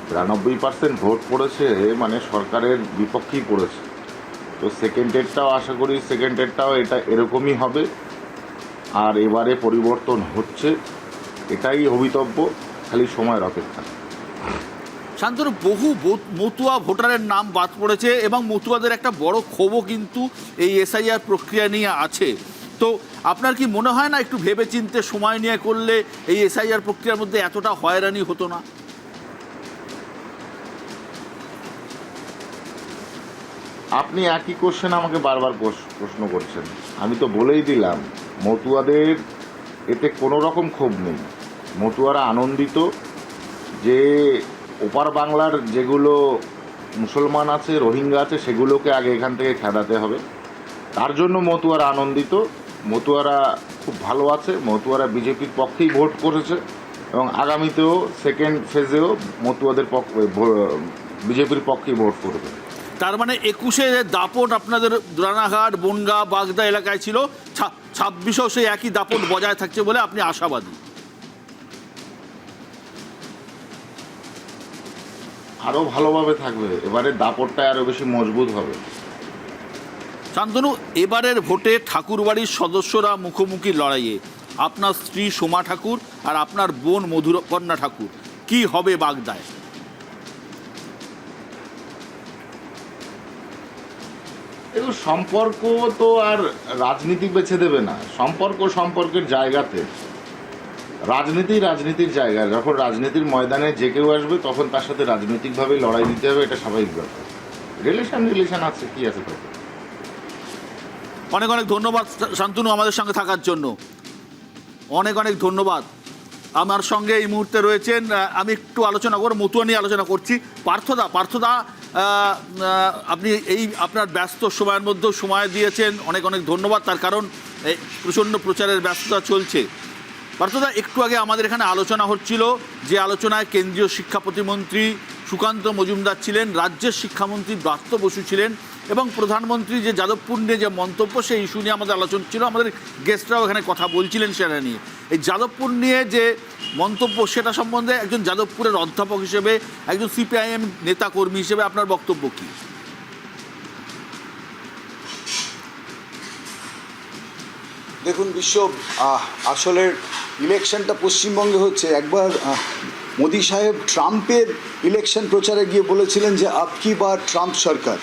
Speaker 11: 92% ভোট পড়েছে মানে সরকারের বিপক্ষেই পড়েছে। তো সেকেন্ডেরটাও আশা করি, সেকেন্ডেরটাও এটা এরকমই হবে। আর এবারে পরিবর্তন হচ্ছে, এটাই ভবিতব্য, খালি সময়ের অপেক্ষা।
Speaker 1: শান্তনু, বহু মতুয়া ভোটারের নাম বাদ পড়েছে এবং মতুয়াদের একটা বড় ক্ষোভও কিন্তু এই এসআইআর প্রক্রিয়া নিয়ে আছে। তো আপনার কি মনে হয় না একটু ভেবেচিন্তে সময় নিয়ে করলে এই এসআইআর প্রক্রিয়ার মধ্যে এতটা হয়রানি হতো না?
Speaker 11: আপনি একই কোশ্চেন আমাকে বারবার প্রশ্ন করছেন। আমি তো বলেই দিলাম, মতুয়াদের এতে কোনো রকম ক্ষোভ নেই। মতুয়ারা আনন্দিত যে ওপার বাংলার যেগুলো মুসলমান আছে, রোহিঙ্গা আছে, সেগুলোকে আগে এখান থেকে খেদাতে হবে। তার জন্য মতুয়ারা আনন্দিত, মতুয়ারা খুব ভালো আছে। মতুয়ারা বিজেপির পক্ষেই ভোট করেছে এবং আগামীতেও সেকেন্ড ফেজেও মতুয়াদের বিজেপির পক্ষেই ভোট করবে।
Speaker 1: তার মানে 21-এ দাপট আপনাদের রানাঘাট, বনগাঁ, বাগদা এলাকায় ছিল, 26-এও সেই একই দাপট বজায় থাকছে বলে আপনি আশাবাদী?
Speaker 11: আরও ভালোভাবে থাকবে, এবারে দাপটটা আরও বেশি মজবুত হবে।
Speaker 1: শান্তনু, এবারের ভোটে ঠাকুরবাড়ির সদস্যরা মুখোমুখি লড়াইয়ে, আপনার স্ত্রী সোমা ঠাকুর আর আপনার বোন মধুকন্যা ঠাকুর, কি হবে বাগদায়?
Speaker 11: দেখুন, সম্পর্ক তো আর রাজনীতি বেছে দেবে না। সম্পর্ক সম্পর্কের জায়গাতে, রাজনীতি রাজনীতির জায়গায়। যখন রাজনীতির ময়দানে যে কেউ আসবে তখন তার সাথে রাজনৈতিকভাবে লড়াই দিতে হবে, এটা স্বাভাবিক ব্যাপার। রিলেশন আছে, কি আছে তাতে।
Speaker 1: অনেক অনেক ধন্যবাদ শান্তনু আমাদের সঙ্গে থাকার জন্য, অনেক অনেক ধন্যবাদ। আমার সঙ্গে এই মুহূর্তে রয়েছেন, আমি একটু আলোচনা করব, মতুয়া নিয়ে আলোচনা করছি, পার্থদা। আপনি এই আপনার ব্যস্ত সময়ের মধ্যেও সময় দিয়েছেন, অনেক অনেক ধন্যবাদ। তার কারণ প্রচণ্ড প্রচারের ব্যস্ততা চলছে। পার্থদা, একটু আগে আমাদের এখানে আলোচনা হচ্ছিল, যে আলোচনায় কেন্দ্রীয় শিক্ষা প্রতিমন্ত্রী সুকান্ত মজুমদার ছিলেন, রাজ্যের শিক্ষামন্ত্রী ব্রাত্য বসু ছিলেন, এবং প্রধানমন্ত্রী যে যাদবপুর নিয়ে যে মন্তব্য, সেই ইস্যু নিয়ে আমাদের আলোচনা ছিল। আমাদের গেস্টরাও এখানে কথা বলছিলেন সেটা নিয়ে। এই যাদবপুর নিয়ে যে মন্তব্য, সেটা সম্বন্ধে একজন যাদবপুরের অধ্যাপক হিসেবে, একজন সিপিআইএম নেতা কর্মী হিসেবে আপনার বক্তব্য কী?
Speaker 12: দেখুন আসলে ইলেকশনটা পশ্চিমবঙ্গে হচ্ছে, একবার মোদি সাহেব ট্রাম্পের ইলেকশন প্রচারে গিয়ে বলেছিলেন যে আপকি বার ট্রাম্প সরকার,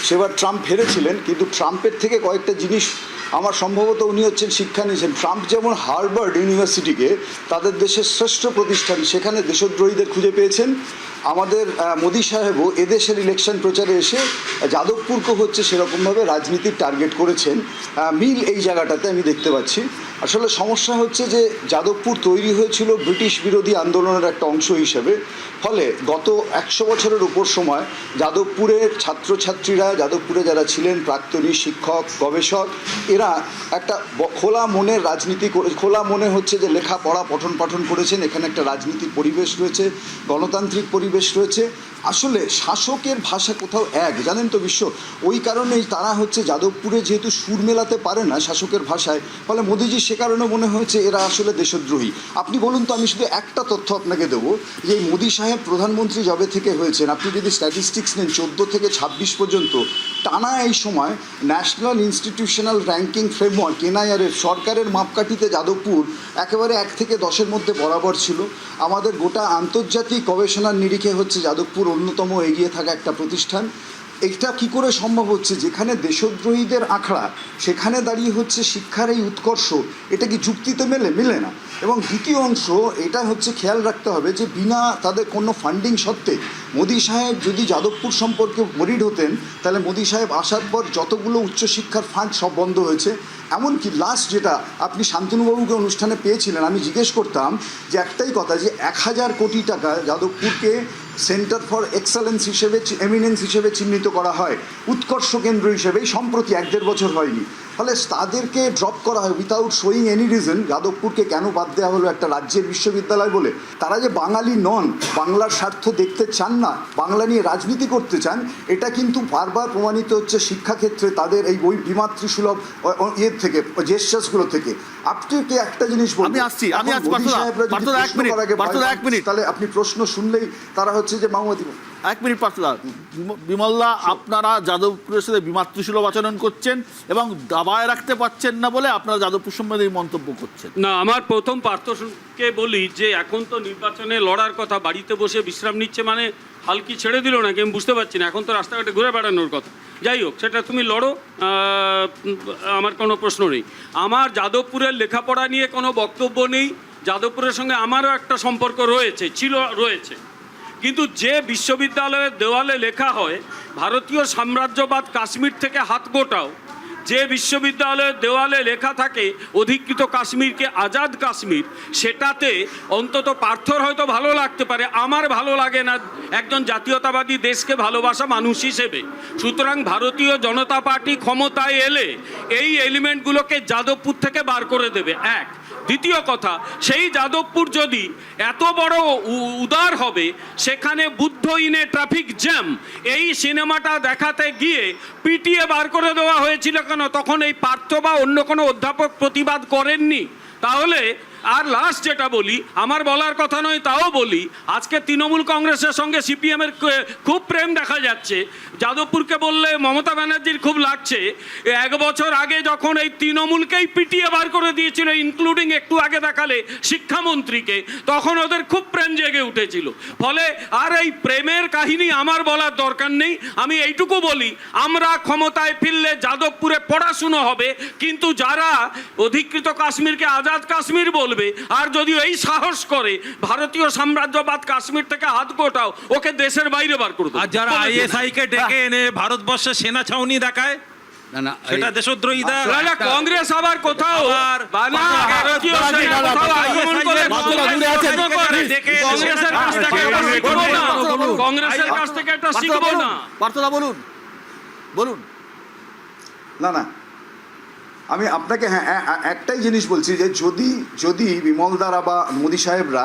Speaker 12: সেবার ট্রাম্প হেরেছিলেন, কিন্তু ট্রাম্পের থেকে কয়েকটা জিনিস আমার সম্ভবত উনি হচ্ছেন শিক্ষা নিয়েছেন। ট্রাম্প যেমন হার্ভার্ড ইউনিভার্সিটিকে তাদের দেশের শ্রেষ্ঠ প্রতিষ্ঠান, সেখানে দেশদ্রোহীদের খুঁজে পেয়েছেন, আমাদের মোদি সাহেবও এদেশের ইলেকশন প্রচারে এসে যাদবপুরকে হচ্ছে সেরকমভাবে রাজনীতির টার্গেট করেছেন। মিল এই জায়গাটাতে আমি দেখতে পাচ্ছি। আসলে সমস্যা হচ্ছে যে যাদবপুর তৈরি হয়েছিল ব্রিটিশ বিরোধী আন্দোলনের একটা অংশ হিসেবে, ফলে গত 100 বছরের উপর সময় যাদবপুরের ছাত্রছাত্রীরা, যাদবপুরে যারা ছিলেন প্রাক্তনী শিক্ষক, গবেষক, এরা একটা খোলা মনের রাজনীতি করে, খোলা মনে হচ্ছে যে লেখাপড়া পঠন পাঠন করেছেন, এখানে একটা রাজনীতির পরিবেশ রয়েছে, গণতান্ত্রিক পরিবেশ রয়েছে। আসলে শাসকের ভাষা কোথাও এক, জানেন তো বিশ্ব, ওই কারণেই তারা হচ্ছে যাদবপুরে যেহেতু সুর মেলাতে পারে না শাসকের ভাষায়, ফলে মোদিজি সে কারণে মনে হয়েছে এরা আসলে দেশদ্রোহী। আপনি বলুন তো, আমি শুধু একটা তথ্য আপনাকে দেবো, যে এই মোদি সাহেব প্রধানমন্ত্রী যবে থেকে হয়েছেন, আপনি যদি স্ট্যাটিস্টিক্স নেন 14 থেকে 26 পর্যন্ত টানা এই সময় ন্যাশনাল ইনস্টিটিউশনাল র্যাঙ্কিং ফ্রেমওয়ার্ক এনআইআরের সরকারের মাপকাঠিতে যাদবপুর একেবারে 1 থেকে 10-এর মধ্যে বরাবর ছিল। আমাদের গোটা আন্তর্জাতিক গবেষণার নিরিখে হচ্ছে যাদবপুর অন্যতম এগিয়ে থাকা একটা প্রতিষ্ঠান। এটা কি করে সম্ভব হচ্ছে, যেখানে দেশদ্রোহীদের আখড়া, সেখানে দাঁড়িয়ে হচ্ছে শিক্ষার এই উৎকর্ষ, এটা কি যুক্তিতে মেলে না। এবং দ্বিতীয় অংশ, এটা হচ্ছে খেয়াল রাখতে হবে যে বিনা তাদের কোনো ফান্ডিং সত্ত্বে মোদি সাহেব যদি যাদবপুর সম্পর্কে ওয়ারিড হতেন, তাহলে মোদি সাহেব আসার পর যতগুলো উচ্চশিক্ষার ফান্ড সব বন্ধ হয়েছে। এমনকি লাস্ট যেটা আপনি শান্তনুবাবুকে অনুষ্ঠানে পেয়েছিলেন, আমি জিজ্ঞেস করতাম যে একটাই কথা, যে 1000 কোটি টাকা যাদবপুরকে সেন্টার ফর এক্সেলেন্স হিসেবে, এমিনেন্স হিসেবে চিহ্নিত করা হয়, উৎকর্ষ কেন্দ্র হিসেবে, সম্প্রতি 1-1.5 বছর হয়নি। ফলে তাদেরকে ড্রপ করা হয় উইথাউট শোয়িং এনি রিজন। যাদবপুরকে কেন বাদ দেওয়া হলো একটা রাজ্যের বিশ্ববিদ্যালয় বলে? তারা যে বাঙালি নন, বাংলার স্বার্থ দেখতে চান না, বাংলা নিয়ে রাজনীতি করতে চান, এটা কিন্তু বারবার প্রমাণিত হচ্ছে শিক্ষাক্ষেত্রে তাদের এই বিমাতৃসুলভ ইয়ের থেকে, জেস্টার্সগুলো থেকে। আপনাকে একটা জিনিস বলবো,
Speaker 1: আমি আসছি এক মিনিট,
Speaker 12: তাহলে আপনি প্রশ্ন শুনলেই তারা হচ্ছে যে মাওবাদী।
Speaker 1: 1 মিনিট পার্থদা। বিমলদা, আপনারা যাদবপুরের সাথে বিমাতৃসুলভ আচরণ করছেন এবং দাবায় রাখতে পারছেন না বলে আপনারা যাদবপুর সম্বন্ধে এই মন্তব্য করছেন।
Speaker 3: না, আমার প্রথম পার্থকে বলি যে এখন তো নির্বাচনে লড়ার কথা, বাড়িতে বসে বিশ্রাম নিচ্ছে মানে হালকি ছেড়ে দিল নাকি আমি বুঝতে পারছি না। এখন তো রাস্তাঘাটে ঘুরে বেড়ানোর কথা। যাই হোক, সেটা তুমি লড়ো, আমার কোনো প্রশ্ন নেই। আমার যাদবপুরের লেখাপড়া নিয়ে কোনো বক্তব্য নেই। যাদবপুরের সঙ্গে আমারও একটা সম্পর্ক রয়েছে, কিন্তু যে বিশ্ববিদ্যালয়ের দেওয়ালে লেখা হয় ভারতীয় সাম্রাজ্যবাদ কাশ্মীর থেকে হাত গোটাও, যে বিশ্ববিদ্যালয়ের দেওয়ালে লেখা থাকে অধিকৃত কাশ্মীরকে আজাদ কাশ্মীর, সেটাতে অন্তত পার্থর হয়তো ভালো লাগতে পারে, আমার ভালো লাগে না একজন জাতীয়তাবাদী দেশকে ভালোবাসা মানুষ হিসেবে। সুতরাং ভারতীয় জনতা পার্টি ক্ষমতায় এলে এই এলিমেন্টগুলোকে যাদবপুর থেকে বার করে দেবে, এক। দ্বিতীয় কথা, সেই যাদবপুর যদি এত বড় উদার হবে, সেখানে বুদ্ধ ইনে ট্রাফিক জ্যাম এই সিনেমাটা দেখাতে গিয়ে পিটিয়ে বার করে দেওয়া হয়েছিল কেন? তখন এই পার্থ বা অন্য কোনো অধ্যাপক প্রতিবাদ করেননি। তাহলে আর লাস্ট যেটা বলি, আমার বলার কথা নয় তাও বলি, আজকে তৃণমূল কংগ্রেসের সঙ্গে সিপিএমের খুব প্রেম দেখা যাচ্ছে। যাদবপুরকে বললে মমতা ব্যানার্জির খুব লাগছে। 1 বছর আগে যখন এই তৃণমূলকেই পিটিয়ে বার করে দিয়েছিল, ইনক্লুডিং একটু আগে দেখালে শিক্ষামন্ত্রীকে, তখন ওদের খুব প্রেম জেগে উঠেছিল। ফলে আর এই প্রেমের কাহিনী আমার বলার দরকার নেই। আমি এইটুকু বলি, আমরা ক্ষমতায় ফিরলে যাদবপুরে পড়াশুনো হবে, কিন্তু যারা অধিকৃত কাশ্মীরকে আজাদ কাশ্মীর বলবে, আর যদি এই সাহস করে ভারতীয় সাম্রাজ্যবাদ কাশ্মীর থেকে হাত গোটাও, ওকে দেশের বাইরে বার করে দেবো।
Speaker 4: আর যারা আইএসআই কে ডেকে এনে ভারতবর্ষের সেনা ছাউনি দেখায়,
Speaker 5: না
Speaker 4: সেটা দেশদ্রোহিতা।
Speaker 3: কংগ্রেস আবার কোথাও কংগ্রেসের কাছ থেকে একটা শিখবো না।
Speaker 1: পার্থদা বলুন।
Speaker 12: না, আমি আপনাকে একটাই জিনিস বলছি যে যদি বিমলদারা বা মোদি সাহেবরা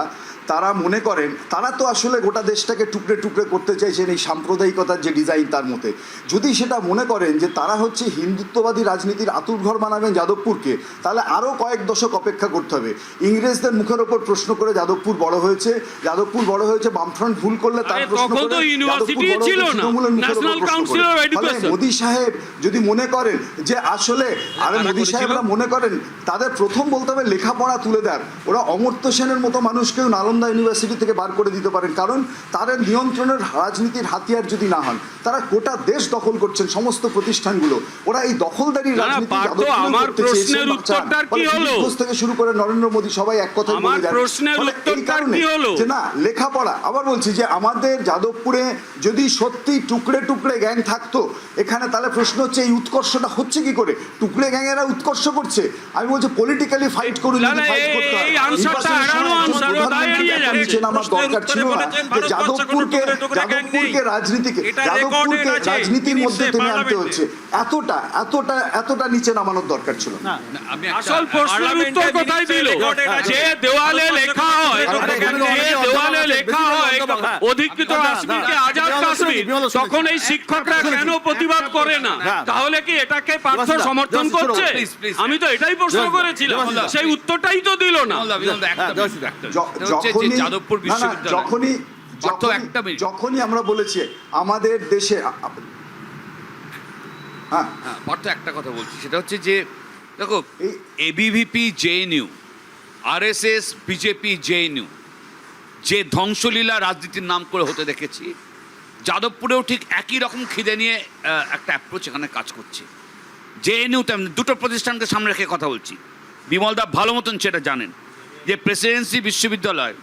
Speaker 12: তারা মনে করেন, তারা তো আসলে গোটা দেশটাকে টুকরে টুকরে করতে চাইছেন এই সাম্প্রদায়িকতার যে ডিজাইন তার মতে। যদি সেটা মনে করেন যে তারা হচ্ছে হিন্দুত্ববাদী রাজনীতির আতুরঘর বানাবেন যাদবপুরকে, তাহলে আরও কয়েক দশক অপেক্ষা করতে হবে। ইংরেজদের মুখের ওপর প্রশ্ন করে যাদবপুর বড় হয়েছে, যাদবপুর বড় হয়েছে বামফ্রন্ট ভুল করলে তার প্রশ্ন করে যাদবপুর বড় হয়েছে তৃণমূলের মুখের ওপর প্রশ্ন করে। ফলে মোদী সাহেব যদি মনে করেন যে আসলে মোদী সাহেবরা মনে করেন তাদের প্রথম বলতে হবে লেখাপড়া তুলে দেন, ওরা অমর্ত্য সেনের মতো মানুষকেও নালন্দা ইউনিভার্সিটি থেকে বার করে দিতে পারেন, কারণ তাদের নিয়ন্ত্রণের রাজনীতির হাতিয়ার যদি না হন। তারা গোটা দেশ দখল করছেন, সমস্ত প্রতিষ্ঠানগুলো, ওরা এই দখলদারি রাজনীতি থেকে শুরু করে নরেন্দ্র মোদী সবাই এক কথায় বলে যান। এই কারণে যে না লেখাপড়া, আবার বলছি যে আমাদের যাদবপুরে যদি সত্যি টুকরে টুকরে গ্যাং থাকতো এখানে, তাহলে প্রশ্ন হচ্ছে এই উৎকর্ষটা হচ্ছে কি করে? টুকরে গ্যাংয়েরা উৎকর্ষ করছে। আমি বলছি পলিটিক্যালি ফাইট করুন, যদি ফাইট করতে হয় নিচে নামার দরকার ছিল না। যাদবপুরকে রাজনীতির মধ্যে টেনে আনতে হচ্ছে, এতটা নিচে নামানোর দরকার ছিল না।
Speaker 3: আসল প্রশ্নের উত্তর কোথায় দিল? যে দেওয়ালে লেখা হয় অধিকৃত কাশ্মীরকে আজাদ কাশ্মীর, তখন এই শিক্ষকরা কেন প্রতিবাদ করে না? তাহলে কি এটাকে পার্থ সমর্থন করছে? আমি তো এটাই প্রশ্ন করেছিলাম, সেই উত্তরটাই তো দিল না।
Speaker 12: যখনই আমরা বলেছি আমাদের দেশে,
Speaker 5: হ্যাঁ পার্থ একটা কথা বলছি, সেটা হচ্ছে যে দেখো ABVP JNU, RSS, BJP, JNU যে ধ্বংসলীলা রাজনীতির নাম করে হতে দেখেছি, যাদবপুরেও ঠিক একই রকম খিদে নিয়ে একটা অ্যাপ্রোচ এখানে কাজ করছে। জেএনইউ তেমনি, দুটো প্রতিষ্ঠানকে সামনে রেখে কথা বলছি। বিমলদা ভালো মতন সেটা জানেন যে প্রেসিডেন্সি বিশ্ববিদ্যালয়,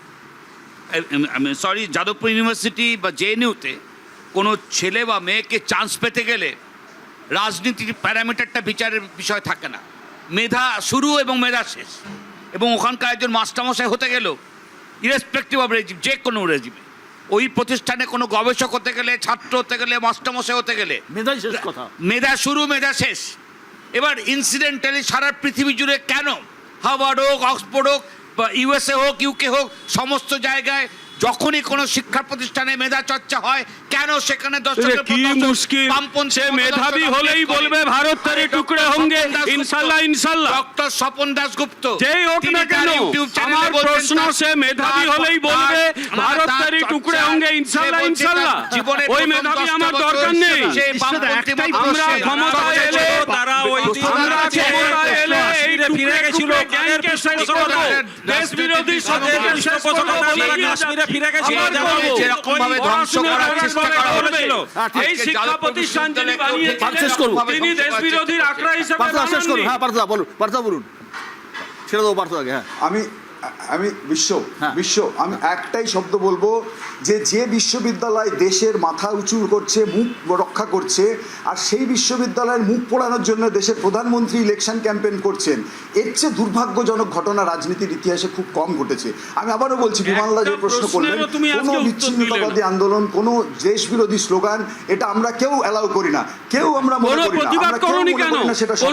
Speaker 5: যাদবপুর ইউনিভার্সিটি বা জেএনইউতে কোনো ছেলে বা মেয়েকে চান্স পেতে গেলে রাজনীতির প্যারামিটারটা বিচারের বিষয় থাকে না, মেধা শুরু এবং মেধা শেষ। এবং ওখানকার একজন মাস্টারমশাই হতে গেলেও ইরেসপেক্টিভ অফ রেজিম, যে কোনো রেজিমে, ওই প্রতিষ্ঠানে কোনো গবেষক হতে গেলে, ছাত্র হতে গেলে, মাস্টারমশাই হতে গেলে
Speaker 1: মেধাই শেষ কথা,
Speaker 5: মেধা শুরু মেধা শেষ। এবার ইনসিডেন্টালি সারা পৃথিবী জুড়ে কেন হার্ভার্ড হোক, অক্সফোর্ড হোক, বা ইউএসএ হোক, ইউকে হোক, সমস্ত জায়গায় যখনই কোনো শিক্ষা প্রতিষ্ঠানে মেধা চর্চা হয়, কেন সেখানে
Speaker 3: মেধাবী হলেই বলবে ভারত তারে টুকরে হোঙ্গে, ইনশাআল্লাহ ইনশাআল্লাহ।
Speaker 5: ডক্টর স্বপন দাশগুপ্ত
Speaker 3: যেই হোক না কেন, আমার প্রশ্ন সে মেধাবী হলেই বলবে ভারত তারে টুকরে হোঙ্গে, ইনশাআল্লাহ ইনশাআল্লাহ। ওই মেধাবী আমার দরকার নেই। আমরা ক্ষমতায় এলে এই টুকরে গেছিল গ্যাংকে শেষ করব, দেশ বিরোধী শক্তিকে শেষ করব, ফিরে গেছিল যেরকমভাবে ধ্বংস করার চেষ্টা করা হয়েছিল। এই শিক্ষা প্রতিষ্ঠান যিনি বানিয়েছিলেন তিনি দেশ বিরোধীর আখড়া হিসেবে বানাননি।
Speaker 1: হ্যাঁ পার্থ বলুন, ছেড়ে দেবো পার্থ আগে। হ্যাঁ
Speaker 12: আমি আমি একটাই শব্দ বলবো যে বিশ্ববিদ্যালয় দেশের মাথা উঁচু করছে, মুখ রক্ষা করছে, আর সেই বিশ্ববিদ্যালয়ের মুখ পোড়ানোর জন্য দেশের প্রধানমন্ত্রী ইলেকশন ক্যাম্পেইন করছেন, এর চেয়ে দুর্ভাগ্যজনক ঘটনা রাজনীতির ইতিহাসে খুব কম ঘটেছে। আমি আবারও বলছি, বিমানদা যে প্রশ্ন করলেন, কোনো বিচ্ছিন্নতাবাদী আন্দোলন, কোনো দেশ বিরোধী স্লোগান, এটা আমরা কেউ অ্যালাউ করি না, কেউ আমরা মনে করি না, আমরা কেউ মনে করি না সেটা সঠিক।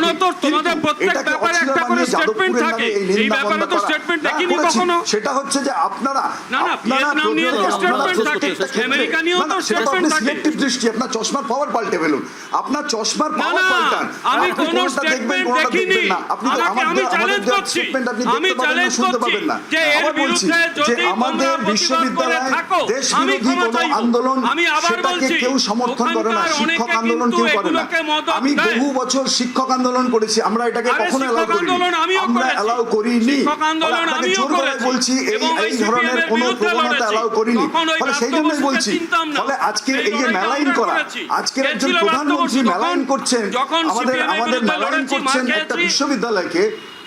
Speaker 12: এটাকে অশ্লীল বানিয়ে যাদবপুরের নামে এই নিন্দা বন্ধ করা সেটা হচ্ছে যে আপনারা দৃষ্টি, আপনার চশমার পাওয়ার পাল্টে ফেলুন, আপনার চশমার পাওয়ার পাল্টান।
Speaker 3: আমি কোন স্টেটমেন্ট দেখিনি, আমি চ্যালেঞ্জ করছি, আমি চ্যালেঞ্জ করছি যে এর বিরুদ্ধে যদি
Speaker 12: আমাদের বিশ্ববিদ্যালয়ে দেশ বিরোধী কোনো আন্দোলন, সেটাকে কেউ সমর্থন করে না, শিক্ষক আন্দোলন কেউ করে না। আমি বহু বছর শিক্ষক আন্দোলন করেছি, আমরা এটাকে কখনো অ্যালাউ করিনি, আমরা অ্যালাউ করিনি। বলছি এই ধরনের কোনো প্রবণতা অ্যালাউ করিনি, ফলে সেই জন্যই বলছি। ফলে আজকে এই যে মেলাইন করা, আজকের একজন প্রধানমন্ত্রী মেলাইন করছেন, আমাদের মেলাইন করছেন একটা বিশ্ববিদ্যালয়কে,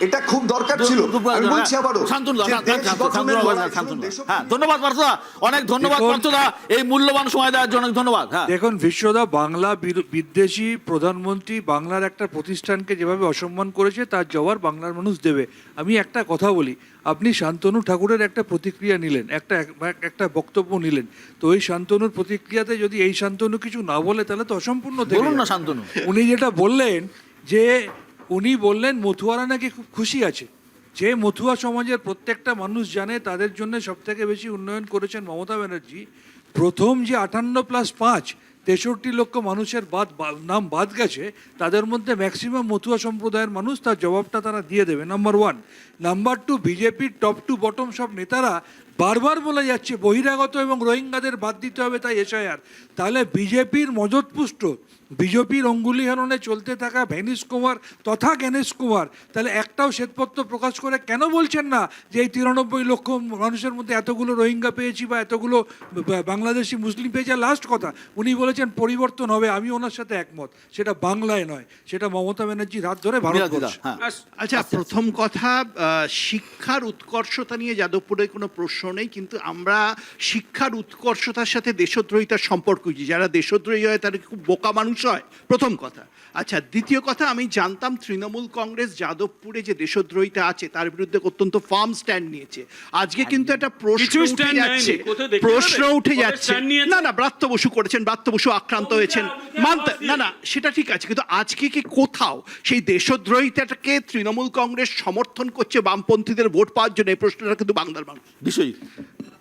Speaker 12: এটা খুব দরকার ছিল। আমি বলছি আবারও,
Speaker 1: ধন্যবাদ পার্থদা, অনেক ধন্যবাদ পার্থদা, এই মূল্যবান সময় দেওয়ার জন্য ধন্যবাদ।
Speaker 2: দেখুন বিশ্বদা, বাংলা বিদ্বেষী প্রধানমন্ত্রী বাংলার একটা প্রতিষ্ঠানকে যেভাবে অসম্মান করেছে তার জবাব বাংলার মানুষ দেবে। আমি একটা কথা বলি, আপনি শান্তনু ঠাকুরের একটা প্রতিক্রিয়া নিলেন, একটা বক্তব্য নিলেন, তো ওই শান্তনুর প্রতিক্রিয়াতে যদি এই শান্তনু কিছু না বলে তাহলে তো অসম্পূর্ণ।
Speaker 1: বলুন না শান্তনু।
Speaker 2: উনি যেটা বললেন যে উনি বললেন মথুয়ারা নাকি খুব খুশি আছে, যে মতুয়া সমাজের প্রত্যেকটা মানুষ জানে তাদের জন্য সবথেকে বেশি উন্নয়ন করেছেন মমতা ব্যানার্জি। প্রথম যে 58+5 63 লক্ষ মানুষের নাম বাদ গেছে, তাদের মধ্যে ম্যাক্সিমাম মতুয়া সম্প্রদায়ের মানুষ, তার জবাবটা তারা দিয়ে দেবে, নাম্বার 1। নাম্বার 2, বিজেপির টপ টু বটম সব নেতারা বারবার বলে যাচ্ছে বহিরাগত এবং রোহিঙ্গাদের বাদ দিতে হবে, তাই এসআইআর। তাহলে বিজেপির মজতপুষ্ট, বিজেপির অঙ্গুলি হেলনে চলতে থাকা ভ্যানিশ কুমার তথা জ্ঞানেশ কুমার তাহলে একটাও শ্বেতপত্র প্রকাশ করে কেন বলছেন না যে এই 93 লক্ষ মানুষের মধ্যে এতগুলো রোহিঙ্গা পেয়েছি বা এতগুলো বাংলাদেশি মুসলিম পেয়েছি? লাস্ট কথা উনি বলেছেন পরিবর্তন হবে, আমি ওনার সাথে একমত, সেটা বাংলায় নয়, সেটা মমতা ব্যানার্জির হাত ধরে ভারতবর্ষ।
Speaker 6: আচ্ছা, প্রথম কথা, শিক্ষার উৎকর্ষতা নিয়ে যাদবপুরে কোনো প্রশ্ন নেই, কিন্তু আমরা শিক্ষার উৎকর্ষতার সাথে দেশদ্রোহিতার সম্পর্ক কি? যারা দেশদ্রোহী হয় তারা খুব বোকা মানুষ হয়, প্রথম কথা। আচ্ছা, দ্বিতীয় কথা, আমি জানতাম তৃণমূল কংগ্রেস যাদবপুরে যে দেশদ্রোহিতা আছে তার বিরুদ্ধে অত্যন্ত ফার্ম স্ট্যান্ড নিয়েছে। আজকে কিন্তু একটা প্রশ্ন উঠে যাচ্ছে, না ব্রাত্য বসু করেছেন, ব্রাত্য বসু আক্রান্ত হয়েছেন, মানতে না সেটা ঠিক আছে, কিন্তু আজকে কি কোথাও সেই দেশদ্রোহিতাটাকে তৃণমূল কংগ্রেস সমর্থন করছে বামপন্থীদের ভোট পাওয়ার জন্য? এই প্রশ্নটা কিন্তু বাংলার মানুষ
Speaker 1: বিষয়।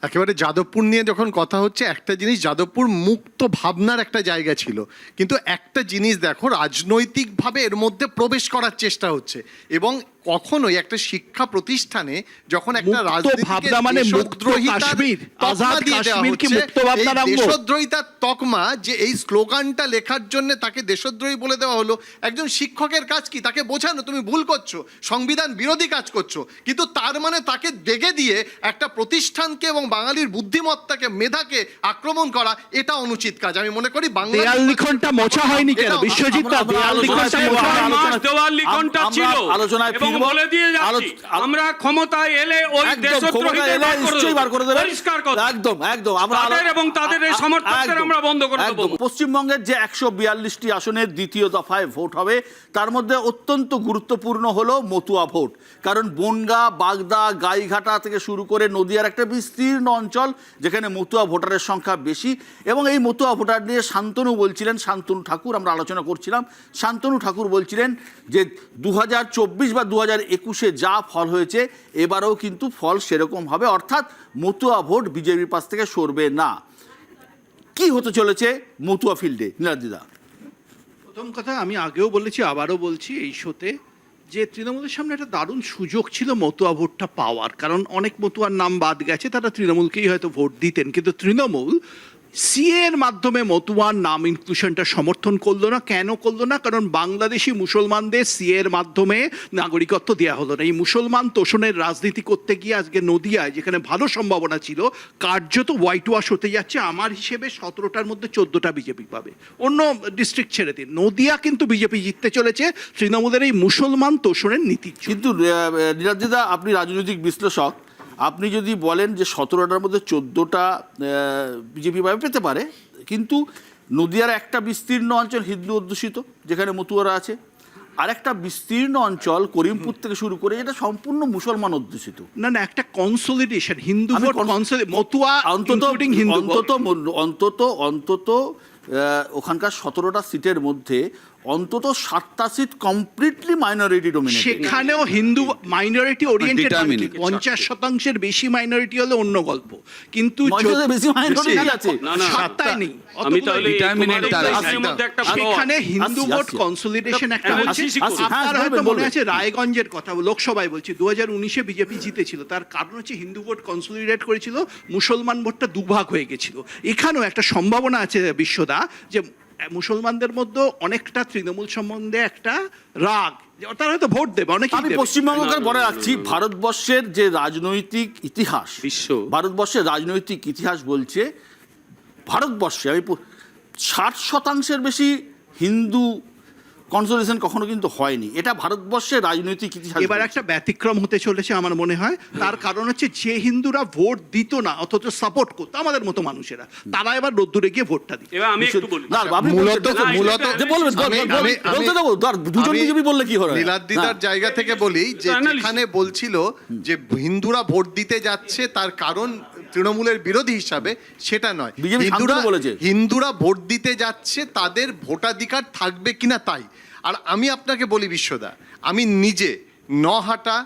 Speaker 7: একেবারে যাদবপুর নিয়ে যখন কথা হচ্ছে, একটা জিনিস, যাদবপুর মুক্ত ভাবনার একটা জায়গা ছিল, কিন্তু একটা জিনিস দেখো, রাজনৈতিকভাবে এর মধ্যে প্রবেশ করার চেষ্টা হচ্ছে। এবং কখনোই একটা শিক্ষা প্রতিষ্ঠানে যখন একটা দেশদ্রোহিতার তকমা, যে এই স্লোগানটা লেখার জন্য তাকে দেশদ্রোহী বলে দেওয়া হলো, একজন শিক্ষকের কাজ কি? তাকে বোঝানো তুমি ভুল করছো, সংবিধান বিরোধী কাজ করছো, কিন্তু তার মানে তাকে দেখে দিয়ে একটা প্রতিষ্ঠানকে এবং বাঙালির বুদ্ধিমত্তাকে, মেধাকে আক্রমণ করা, এটা অনুচিত কাজ। আমি মনে করি
Speaker 6: দেয়াল লিখনটা মোছা হয়নি কেন বিশ্বজিৎ?
Speaker 3: দেওয়াল লিখনটা ছিল,
Speaker 1: আলোচনায়
Speaker 3: বলে দিয়ে যাচ্ছি আমরা ক্ষমতায় এলে ওই দেশদ্রোহীদের বার করে দেব, পরিষ্কার কথা।
Speaker 1: একদম একদম আমরা
Speaker 3: এবং তাদের এই সমর্থকদের আমরা বন্ধ করে দেব।
Speaker 1: পশ্চিমবঙ্গের যে 142টি আসনের দ্বিতীয় দফায় ভোট হবে, তার মধ্যে অত্যন্ত গুরুত্বপূর্ণ হলো মতুয়া ভোট। কারণ বনগাঁ, বাগদা, গাইঘাটা থেকে শুরু করে নদিয়ার একটা বিস্তীর্ণ অঞ্চল যেখানে মতুয়া ভোটারের সংখ্যা বেশি। এবং এই মতুয়া ভোটার নিয়ে শান্তনু বলছিলেন, শান্তনু ঠাকুর, আমরা আলোচনা করছিলাম, শান্তনু ঠাকুর বলছিলেন যে 2024 বা 2021-এ যা ফল হয়েছে এবারেও কিন্তু ফল সেরকম হবে, অর্থাৎ মতুয়া ভোট বিজেপির পাশ থেকে সরবে না। কি হতে চলেছে মতুয়া ফিল্ডে, নীলাদ্রিদা?
Speaker 6: প্রথম কথা, আমি আগেও বলেছি, আবারও বলছি এই শোতে, যে তৃণমূলের সামনে একটা দারুণ সুযোগ ছিল মতুয়া ভোটটা পাওয়ার। কারণ অনেক মতুয়ার নাম বাদ গেছে, তারা তৃণমূলকেই হয়তো ভোট দিতেন, কিন্তু তৃণমূল সিএ এর মাধ্যমে মতুয়ার নাম ইনক্লুশনটা সমর্থন করলো না। কেন করলো না? কারণ বাংলাদেশি মুসলমানদের সিএ এর মাধ্যমে নাগরিকত্ব দেওয়া হলো না। এই মুসলমান তোষণের রাজনীতি করতে গিয়ে আজকে নদিয়ায়, যেখানে ভালো সম্ভাবনা ছিল, কার্যত হোয়াইট ওয়াশ হতে যাচ্ছে। আমার হিসেবে 17টার মধ্যে 14টা বিজেপি পাবে, অন্য ডিস্ট্রিক্ট ছেড়ে দিন। নদিয়া কিন্তু বিজেপি জিততে চলেছে তৃণমূলের এই মুসলমান তোষণের নীতি।
Speaker 1: কিন্তু নীলাদ্রিদা, আপনি রাজনৈতিক বিশ্লেষক, আপনি যদি বলেন যে 17টার মধ্যে 14টা বিজেপি পেতে পারে, কিন্তু নদিয়ার একটা বিস্তীর্ণ অঞ্চল হিন্দু অধ্যুষিত যেখানে মতুয়ারা আছে, আর একটা বিস্তীর্ণ অঞ্চল করিমপুর থেকে শুরু করে যেটা সম্পূর্ণ মুসলমান অধ্যুষিত।
Speaker 6: না, একটা কনসলিডেশন, হিন্দু ভোট মতুয়া
Speaker 1: অন্তত ওখানকার 17টা সিটের মধ্যে অন্তত 7টা সিট কমপ্লিটলি মাইনরিটি ডোমিনেটেড।
Speaker 6: সেখানেও হিন্দু মাইনরিটি ওরিয়েন্টেড, 50% বেশি মাইনরিটি হলে অন্য গল্প, কিন্তু
Speaker 1: বেশি মাইনরিটি আছে,
Speaker 6: সাতটায় নেই।
Speaker 3: আমি তাহলে
Speaker 6: সেখানে হিন্দু ভোট কনসলিডেশন একটা হচ্ছে। আপনার হয়তো মনে আছে রায়গঞ্জের কথা, লোকসভায় বলছি, 2019-এ বিজেপি জিতেছিল, তার কারণ হচ্ছে হিন্দু ভোট কনসলিডেট করেছিল, মুসলমান ভোটটা দুভাগ হয়ে গেছিল। এখানেও একটা সম্ভাবনা আছে বিশ্বদা, যে মুসলমানদের মধ্যে অনেকটা তৃণমূল সম্বন্ধে একটা রাগ, তারা হয়তো ভোট দেবে অনেক।
Speaker 1: আমি পশ্চিমবঙ্গকে বলে রাখছি, ভারতবর্ষের যে রাজনৈতিক ইতিহাস, ভারতবর্ষের রাজনৈতিক ইতিহাস বলছে ভারতবর্ষে আমি 60% বেশি হিন্দু কনসলিডেশন কখনো কিন্তু হয়নি। এটা ভারতবর্ষের রাজনৈতিক ইতিহাস।
Speaker 6: এবার একটা ব্যতিক্রম হতে চলেছে আমার মনে হয়। তার কারণ হচ্ছে যে হিন্দুরা ভোট দিত না অথচ সাপোর্ট করতো আমাদের মতো মানুষেরা, তারা এবার রোদ্দুরে গিয়ে ভোটটা দিত।
Speaker 3: এবার আমি একটু বলি,
Speaker 7: নীলাদ্রিদার জায়গা থেকে বলি, যে এখানে বলছিল যে হিন্দুরা ভোট দিতে যাচ্ছে তার কারণ তৃণমূলের বিরোধী হিসাবে, সেটা নয়। হিন্দুরা ভোট দিতে যাচ্ছে তাদের ভোটাধিকার থাকবে কিনা তাই। আর আমি আপনাকে বলি বিশ্বদা, আমি নিজে নহাটা,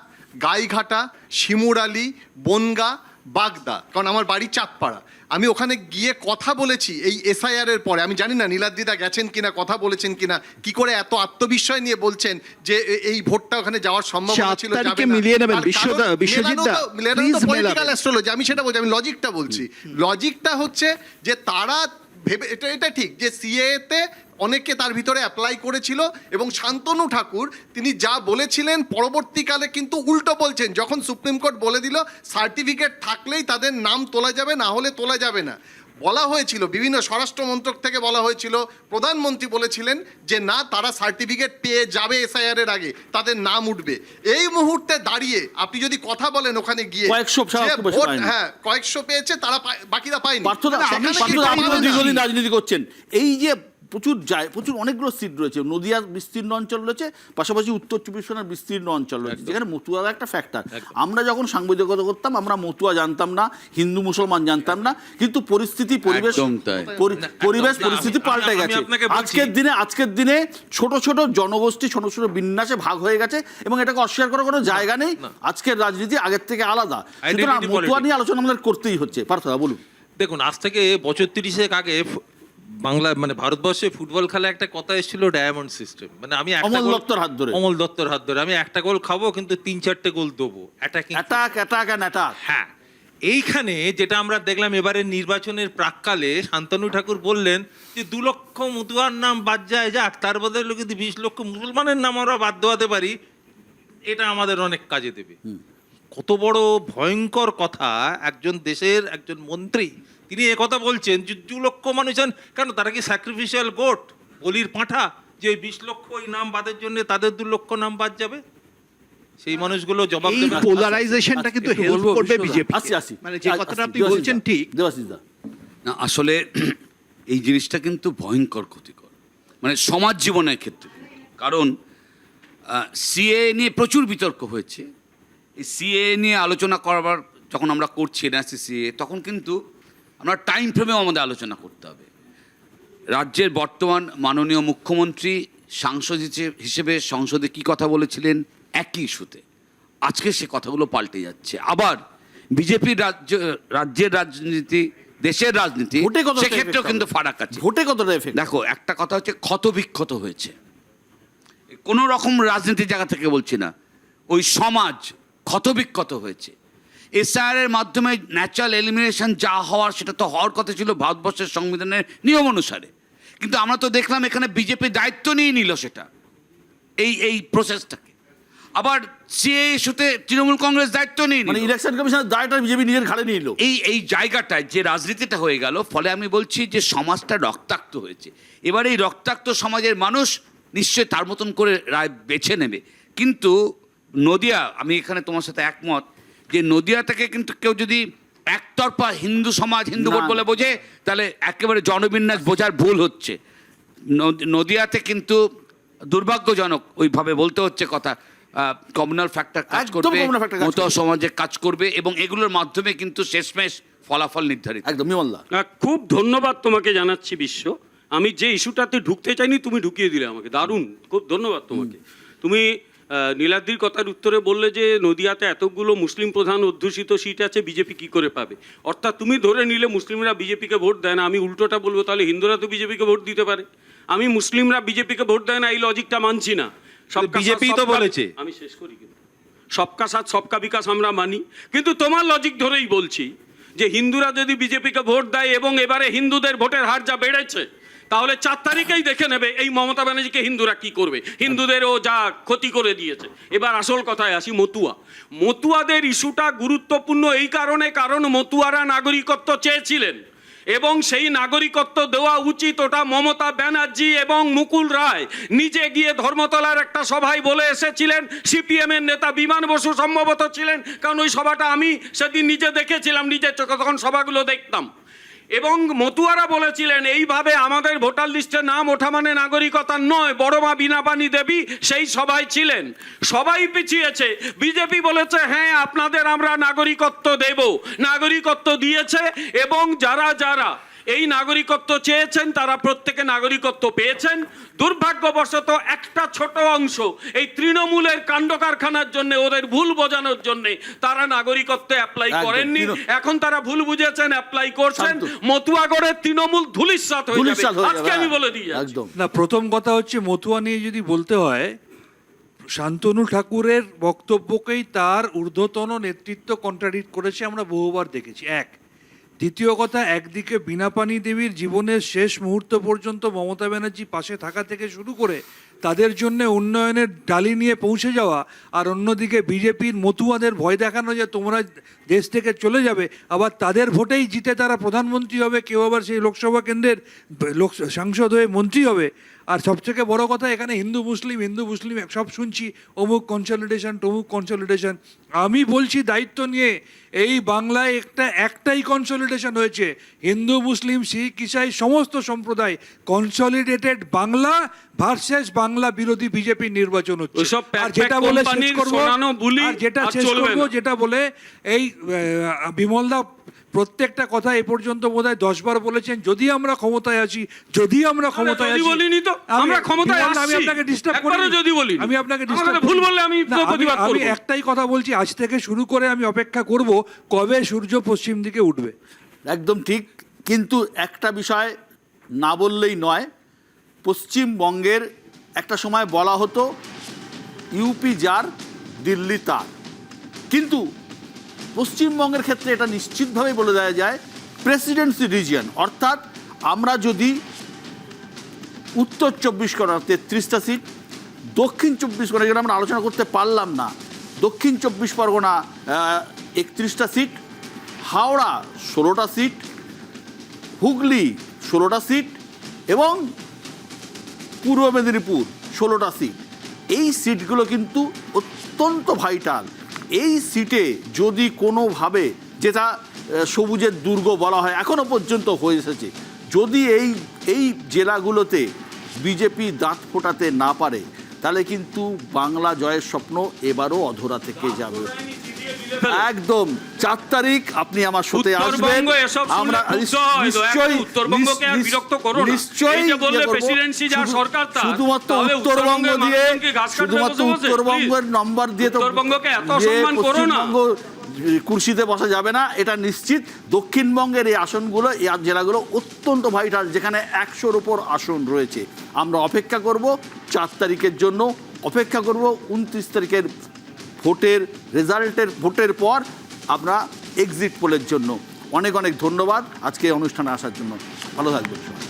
Speaker 7: গাইঘাটা, শিমুরালি, বনগা, বাগদা, কারণ আমার বাড়ি চাঁদপাড়া। আমি ওখানে গিয়ে কথা বলেছি এই এসআইআর এর পরে। আমি জানি না নীলাদ্রিদা গেছেন কিনা, কথা বলেছেন কিনা, কি করে এত আত্মবিশ্বাস নিয়ে বলছেন যে এই ভোটটা ওখানে যাওয়ার সম্ভাবনা ছিল, যাবে
Speaker 6: তারিখে
Speaker 7: না।
Speaker 6: মিলিয়ে নেবেন
Speaker 7: তার কারণ
Speaker 6: বিশ্বজিৎ দা, please
Speaker 7: পলিটিক্যাল
Speaker 6: মেলাবেন।
Speaker 7: অ্যাস্ট্রোলজি, আমি সেটা বলছি, আমি লজিকটা বলছি। লজিকটা হচ্ছে যে তারা ভেবে, এটা ঠিক যে সিএতে অনেকে তার ভিতরে অ্যাপ্লাই করেছিল এবং শান্তনু ঠাকুর তিনি যা বলেছিলেন পরবর্তীকালে কিন্তু উল্টো বলছেন। যখন সুপ্রিম কোর্ট বলে দিল সার্টিফিকেট থাকলেই তাদের নাম তোলা যাবে, না হলে তোলা যাবে না, বলা হয়েছিল বিভিন্ন স্বরাষ্ট্র মন্ত্রক থেকে বলা হয়েছিল, প্রধানমন্ত্রী বলেছিলেন যে না, তারা সার্টিফিকেট পেয়ে যাবে এসআইআর এর আগে, তাদের নাম উঠবে। এই মুহূর্তে দাঁড়িয়ে আপনি যদি কথা বলেন ওখানে গিয়ে
Speaker 1: কয়েকশো
Speaker 7: যে
Speaker 1: একটু বেশি
Speaker 7: ভোট,
Speaker 1: পায়নি।
Speaker 7: হ্যাঁ কয়েকশো পেয়েছে, তারা বাকিরা পায়নি।
Speaker 1: পার্থদা,
Speaker 7: না, সেখানে
Speaker 1: পার্থদা,
Speaker 7: কিন্তু
Speaker 1: আপনিও
Speaker 7: আমাদের
Speaker 1: দীর্ঘদিন রাজনীতি করছেন, এই যে প্রচুর অনেকগুলো সিট রয়েছে, নদিয়ার বিস্তীর্ণ অঞ্চল রয়েছে, পাশাপাশি উত্তর চব্বিশ পরগনার বিস্তীর্ণ অঞ্চল রয়েছে, যেখানে মতুয়ারা একটা ফ্যাক্টর। আমরা যখন সাংবাদিকতা করতাম আমরা মতুয়া জানতাম না, হিন্দু মুসলমান জানতাম না, কিন্তু পরিস্থিতি পরিবেশ
Speaker 5: একদম তাই।
Speaker 1: পরিস্থিতি পাল্টে
Speaker 3: আমি
Speaker 1: গেছে।
Speaker 3: আপনাকে বলছি-
Speaker 1: আজকের দিনে ছোট ছোট জনগোষ্ঠী ছোট ছোট বিন্যাসে ভাগ হয়ে গেছে এবং এটাকে অস্বীকার করার কোনো জায়গা নেই। আজকের রাজনীতি আগের থেকে আলাদা, সুতরাং
Speaker 3: Identity
Speaker 1: মতুয়া
Speaker 3: politics।
Speaker 1: নিয়ে আলোচনা আমাদের করতেই হচ্ছে। পার্থদা বলুন।
Speaker 4: দেখুন, আজ থেকে বছর 30 আগে বাংলা মানে ভারতবর্ষে ফুটবল খেলা একটা কথা এসেছিল ডায়মন্ড সিস্টেম। মানে আমি একটা
Speaker 1: অমল
Speaker 4: গোল-
Speaker 1: দত্তর হাত ধরে।
Speaker 4: অমল দত্তর হাত ধরে আমি একটা গোল খাবো কিন্তু 3-4টে গোল দেবো, অ্যাটাকিং।
Speaker 1: অ্যাটাক।
Speaker 4: হ্যাঁ, এইখানে যেটা আমরা দেখলাম এবারে নির্বাচনের প্রাককালে শান্তনু ঠাকুর বললেন যে 2 লক্ষ মতুয়ার নাম বাদ যায় যাক, তার বদলে যদি 20 লক্ষ মুসলমানের নাম আমরা বাদ দেওয়াতে পারি, এটা আমাদের অনেক কাজে দেবে। কত বড় ভয়ঙ্কর কথা! একজন দেশের একজন মন্ত্রী তিনি কথা বলছেন যে 2 লক্ষ মানুষ, কেন তারা কি স্যাক্রিফিশিয়াল গোট, বলির পাঁঠা, যে 20 লক্ষ ওই নাম বাদের জন্য তাদের 2 লক্ষ নাম বাদ যাবে? সেই মানুষগুলো জবাব
Speaker 6: এই
Speaker 4: দেবে।
Speaker 6: পোলারাইজেশনটা কিন্তু
Speaker 2: একটু
Speaker 6: হেল্প
Speaker 2: বলবো
Speaker 6: করবে
Speaker 2: বিশ্বদা।
Speaker 6: বিজেপি।
Speaker 1: আসি।
Speaker 6: মানে যে কথাটা আপনি
Speaker 1: দেবাশিস
Speaker 6: বলছেন
Speaker 1: দা,
Speaker 6: ঠিক।
Speaker 1: দেবাশিস দা।
Speaker 5: না, আসলে এই জিনিসটা কিন্তু ভয়ঙ্কর ক্ষতিকর, মানে সমাজ জীবনের ক্ষেত্রে। কারণ সিএ নিয়ে প্রচুর বিতর্ক হয়েছে। এই সিএ নিয়ে আলোচনা করবার যখন আমরা করছি এনআরসি সিএ, তখন কিন্তু আমরা টাইম ফ্রেমেও আমাদের আলোচনা করতে হবে। রাজ্যের বর্তমান মাননীয় মুখ্যমন্ত্রী সাংসদ হিসেবে সংসদে কি কথা বলেছিলেন একই ইস্যুতে, আজকে সে কথাগুলো পাল্টে যাচ্ছে। আবার বিজেপির রাজ্যের রাজনীতি, দেশের রাজনীতি,
Speaker 1: ভোটে কতটা
Speaker 5: সেক্ষেত্রেও
Speaker 1: effect
Speaker 5: কিন্তু
Speaker 1: হবে?
Speaker 5: ফারাক আছে।
Speaker 1: ভোটে কতটা এফেক্ট?
Speaker 5: দেখো, একটা কথা হচ্ছে ক্ষতবিক্ষত হয়েছে, কোনো রকম রাজনীতির জায়গা থেকে বলছি না, ওই সমাজ ক্ষতবিক্ষত হয়েছে। এসআইআর এর মাধ্যমে ন্যাচারাল এলিমিনেশন যা হওয়ার সেটা তো হওয়ার কথা ছিল ভারতবর্ষের সংবিধানের নিয়ম অনুসারে, কিন্তু আমরা তো দেখলাম এখানে বিজেপি দায়িত্ব নিয়ে নিল সেটা, এই প্রসেসটাকে। আবার সিএ ইস্যুতে তৃণমূল কংগ্রেস দায়িত্ব নিয়ে
Speaker 1: মানে
Speaker 5: নিল।
Speaker 1: ইলেকশন কমিশনের দায়টা বিজেপি নিজের ঘাড়ে নিয়ে নিল।
Speaker 5: এই জায়গাটায় যে রাজনীতিটা হয়ে গেল, ফলে আমি বলছি যে সমাজটা রক্তাক্ত হয়েছে। এবার এই রক্তাক্ত সমাজের মানুষ নিশ্চয়ই তার মতন করে রায় বেছে নেবে। কিন্তু নদিয়া, আমি এখানে তোমার সাথে একমত যে নদিয়া থেকে কিন্তু কেউ যদি একতরফা হিন্দু সমাজ হিন্দু ভোট
Speaker 1: না।
Speaker 5: বলে বোঝে, তাহলে একেবারে জনবিন্যাস বোঝার ভুল হচ্ছে। নদিয়াতে কিন্তু দুর্ভাগ্যজনক ওইভাবে বলতে হচ্ছে কথা, কমিউনাল ফ্যাক্টর কাজ
Speaker 1: একদম
Speaker 5: করবে,
Speaker 1: communal factor কাজ
Speaker 5: মতুয়া
Speaker 1: করবে।
Speaker 5: সমাজে কাজ করবে এবং এগুলোর মাধ্যমে কিন্তু শেষমেশ ফলাফল নির্ধারিত।
Speaker 1: একদম বিমলদা।
Speaker 3: খুব ধন্যবাদ তোমাকে জানাচ্ছি বিশ্ব। আমি যে ইস্যুটাতে ঢুকতে চাইনি তুমি ঢুকিয়ে দিলে আমাকে, দারুণ, খুব ধন্যবাদ তোমাকে। তুমি নীলাদ্রির কথার উত্তরে বললে যে নদিয়াতে এতগুলো মুসলিম প্রধান অধ্যুষিত সিট আছে, বিজেপি কি করে পাবে। অর্থাৎ তুমি ধরে নিলে মুসলিমরা বিজেপিকে ভোট দেয় না। আমি উল্টোটা বলবো, তাহলে হিন্দুরা তো বিজেপিকে ভোট দিতে পারে। আমি মুসলিমরা বিজেপিকে ভোট দেয় না এই লজিকটা মানছি না।
Speaker 4: বিজেপি তো বলেছে।
Speaker 3: আমি শেষ করি, কিন্তু সবকা সাথ সবকা বিকাশ আমরা মানি, কিন্তু তোমার লজিক ধরেই বলছি যে হিন্দুরা যদি বিজেপিকে ভোট দেয় এবং এবারে হিন্দুদের ভোটের হার যা বেড়েছে, তাহলে 4 তারিখেই দেখে নেবে এই মমতা ব্যানার্জিকে হিন্দুরা কি করবে, হিন্দুদেরও যা ক্ষতি করে দিয়েছে। এবার আসল কথায় আসি, মতুয়াদের ইস্যুটা গুরুত্বপূর্ণ এই কারণে, কারণ মতুয়ারা নাগরিকত্ব চেয়েছিলেন এবং সেই নাগরিকত্ব দেওয়া উচিত। ওটা মমতা ব্যানার্জি এবং মুকুল রায় নিজে গিয়ে ধর্মতলার একটা সভায় বলে এসেছিলেন। সিপিএম এর নেতা বিমান বসু সম্ভবত ছিলেন, কারণ ওই সভাটা আমি সেদিন নিজে দেখেছিলাম, নিজের চোখে তখন সভাগুলো দেখতাম। এবং মতুয়ারা বলেছিলেন এইভাবে আমাদের ভোটার লিস্টে নাম ওঠা মানে নাগরিকতা নয়। বড় মা বীণাপানি দেবী সেই সভায় ছিলেন, সবাই পিছিয়েছে। বিজেপি বলেছে হ্যাঁ আপনাদের আমরা নাগরিকত্ব দেব, নাগরিকত্ব দিয়েছে। এবং যারা এই নাগরিকত্ব চেয়েছেন, তারা প্রত্যেকে নাগরিকত্ব পেয়েছেন। দুর্ভাগ্যবশত একটা ছোট অংশ এই তৃণমূলের কাণ্ড কারখানার জন্য, ওদের ভুল বোঝানোর জন্য তারা নাগরিকত্ব অ্যাপ্লাই
Speaker 1: একদম,
Speaker 3: করেননি। এখন তারা ভুল বুঝেছেন, অ্যাপ্লাই করছেন। মতুয়াগড়ের তৃণমূল ধুলিস্যাৎ হয়ে যাবে, আজকে আমি বলে দিই।
Speaker 1: একদম
Speaker 2: না, প্রথম কথা হচ্ছে মতুয়া নিয়ে যদি বলতে হয়, শান্তনু ঠাকুরের বক্তব্যকেই তার ঊর্ধ্বতন নেতৃত্ব কন্ট্রাডিক্ট করেছে, আমরা বহুবার দেখেছি। এক, দ্বিতীয় কথা, একদিকে বীণাপানি দেবীর জীবনের শেষ মুহূর্ত পর্যন্ত মমতা ব্যানার্জি পাশে থাকা থেকে শুরু করে তাদের জন্য উন্নয়নের ডালি নিয়ে পৌঁছে যাওয়া, আর অন্যদিকে বিজেপির মতুয়াদের ভয় দেখানো যে তোমরা দেশ থেকে চলে যাবে, আবার তাদের ভোটেই জিতে তারা প্রধানমন্ত্রী হবে, কেউ আবার সেই লোকসভা কেন্দ্রের সাংসদ হয়ে মন্ত্রী হবে। আর সবথেকে বড় কথা, এখানে হিন্দু মুসলিম সব শুনছি, অমুক কনসলিডেশন তমুক কনসলিডেশন। আমি বলছি দায়িত্ব নিয়ে, এই বাংলায় একটাই কনসলিডেশন হয়েছে, হিন্দু মুসলিম শিখ ইসাই সমস্ত সম্প্রদায় কনসলিডেটেড বাংলা ভার্সেস বাংলা বিরোধী বিজেপি নির্বাচন হচ্ছে। আর যেটা বলে শেষ করবো, যেটা বলে এই বিমলদা প্রত্যেকটা কথা এ পর্যন্ত বোধহয় 10 বার বলেছেন, যদি আমরা ক্ষমতায় আছি, যদি আমরা ক্ষমতায় আছি।
Speaker 3: বলিনি তো, আমরা ক্ষমতায় আসছি।
Speaker 2: আমি আপনাকে ডিস্টার্ব করি,
Speaker 3: যদি বলি
Speaker 2: আমি আপনাকে ডিস্টার্ব
Speaker 3: ভুল বললে আমি প্রতিবাদ করব।
Speaker 2: আমি একটাই কথা বলছি, আজ থেকে শুরু করে আমি অপেক্ষা করব কবে সূর্য পশ্চিম দিকে উঠবে।
Speaker 1: একদম ঠিক। কিন্তু একটা বিষয় না বললেই নয়, পশ্চিমবঙ্গের একটা সময় বলা হতো ইউপি যার দিল্লি তার, কিন্তু পশ্চিমবঙ্গের ক্ষেত্রে এটা নিশ্চিতভাবেই বলে দেওয়া যায় প্রেসিডেন্সি রিজিয়ন। অর্থাৎ আমরা যদি উত্তর 24 পরগনা 33টা সিট, দক্ষিণ 24 পরগনা, যেটা আমরা আলোচনা করতে পারলাম না, দক্ষিণ 24 পরগনা 31টা সিট, হাওড়া 16টা সিট, হুগলি 16টা সিট এবং পূর্ব মেদিনীপুর 16টা সিট। এই সিটগুলো কিন্তু অত্যন্ত ভাইটাল। এই সিটে যদি কোনোভাবে, যেটা সবুজের দুর্গ বলা হয় এখনো পর্যন্ত হয়ে এসেছে, যদি এই জেলাগুলোতে বিজেপি দাঁত ফোটাতে না পারে, তাহলে কিন্তু বাংলা জয়ের স্বপ্ন এবারও অধরা থেকে যাবে। একদম 4 তারিখ আপনি আমার সাথে আসবেন, আমরা শুধুমাত্র উত্তরবঙ্গের নম্বর দিয়ে তো পশ্চিমবঙ্গ কুর্সিতে বসা যাবে না, এটা নিশ্চিত। দক্ষিণবঙ্গের এই আসনগুলো, এই জেলাগুলো অত্যন্ত ভাইটাল, যেখানে 100-র উপর আসন রয়েছে। আমরা অপেক্ষা করব 4 তারিখের জন্য, অপেক্ষা করব 29 তারিখের ভোটের পর আমরা এক্সিট পোলের জন্য। অনেক অনেক ধন্যবাদ আজকে অনুষ্ঠানে আসার জন্য। ভালো থাকবেন সবাই।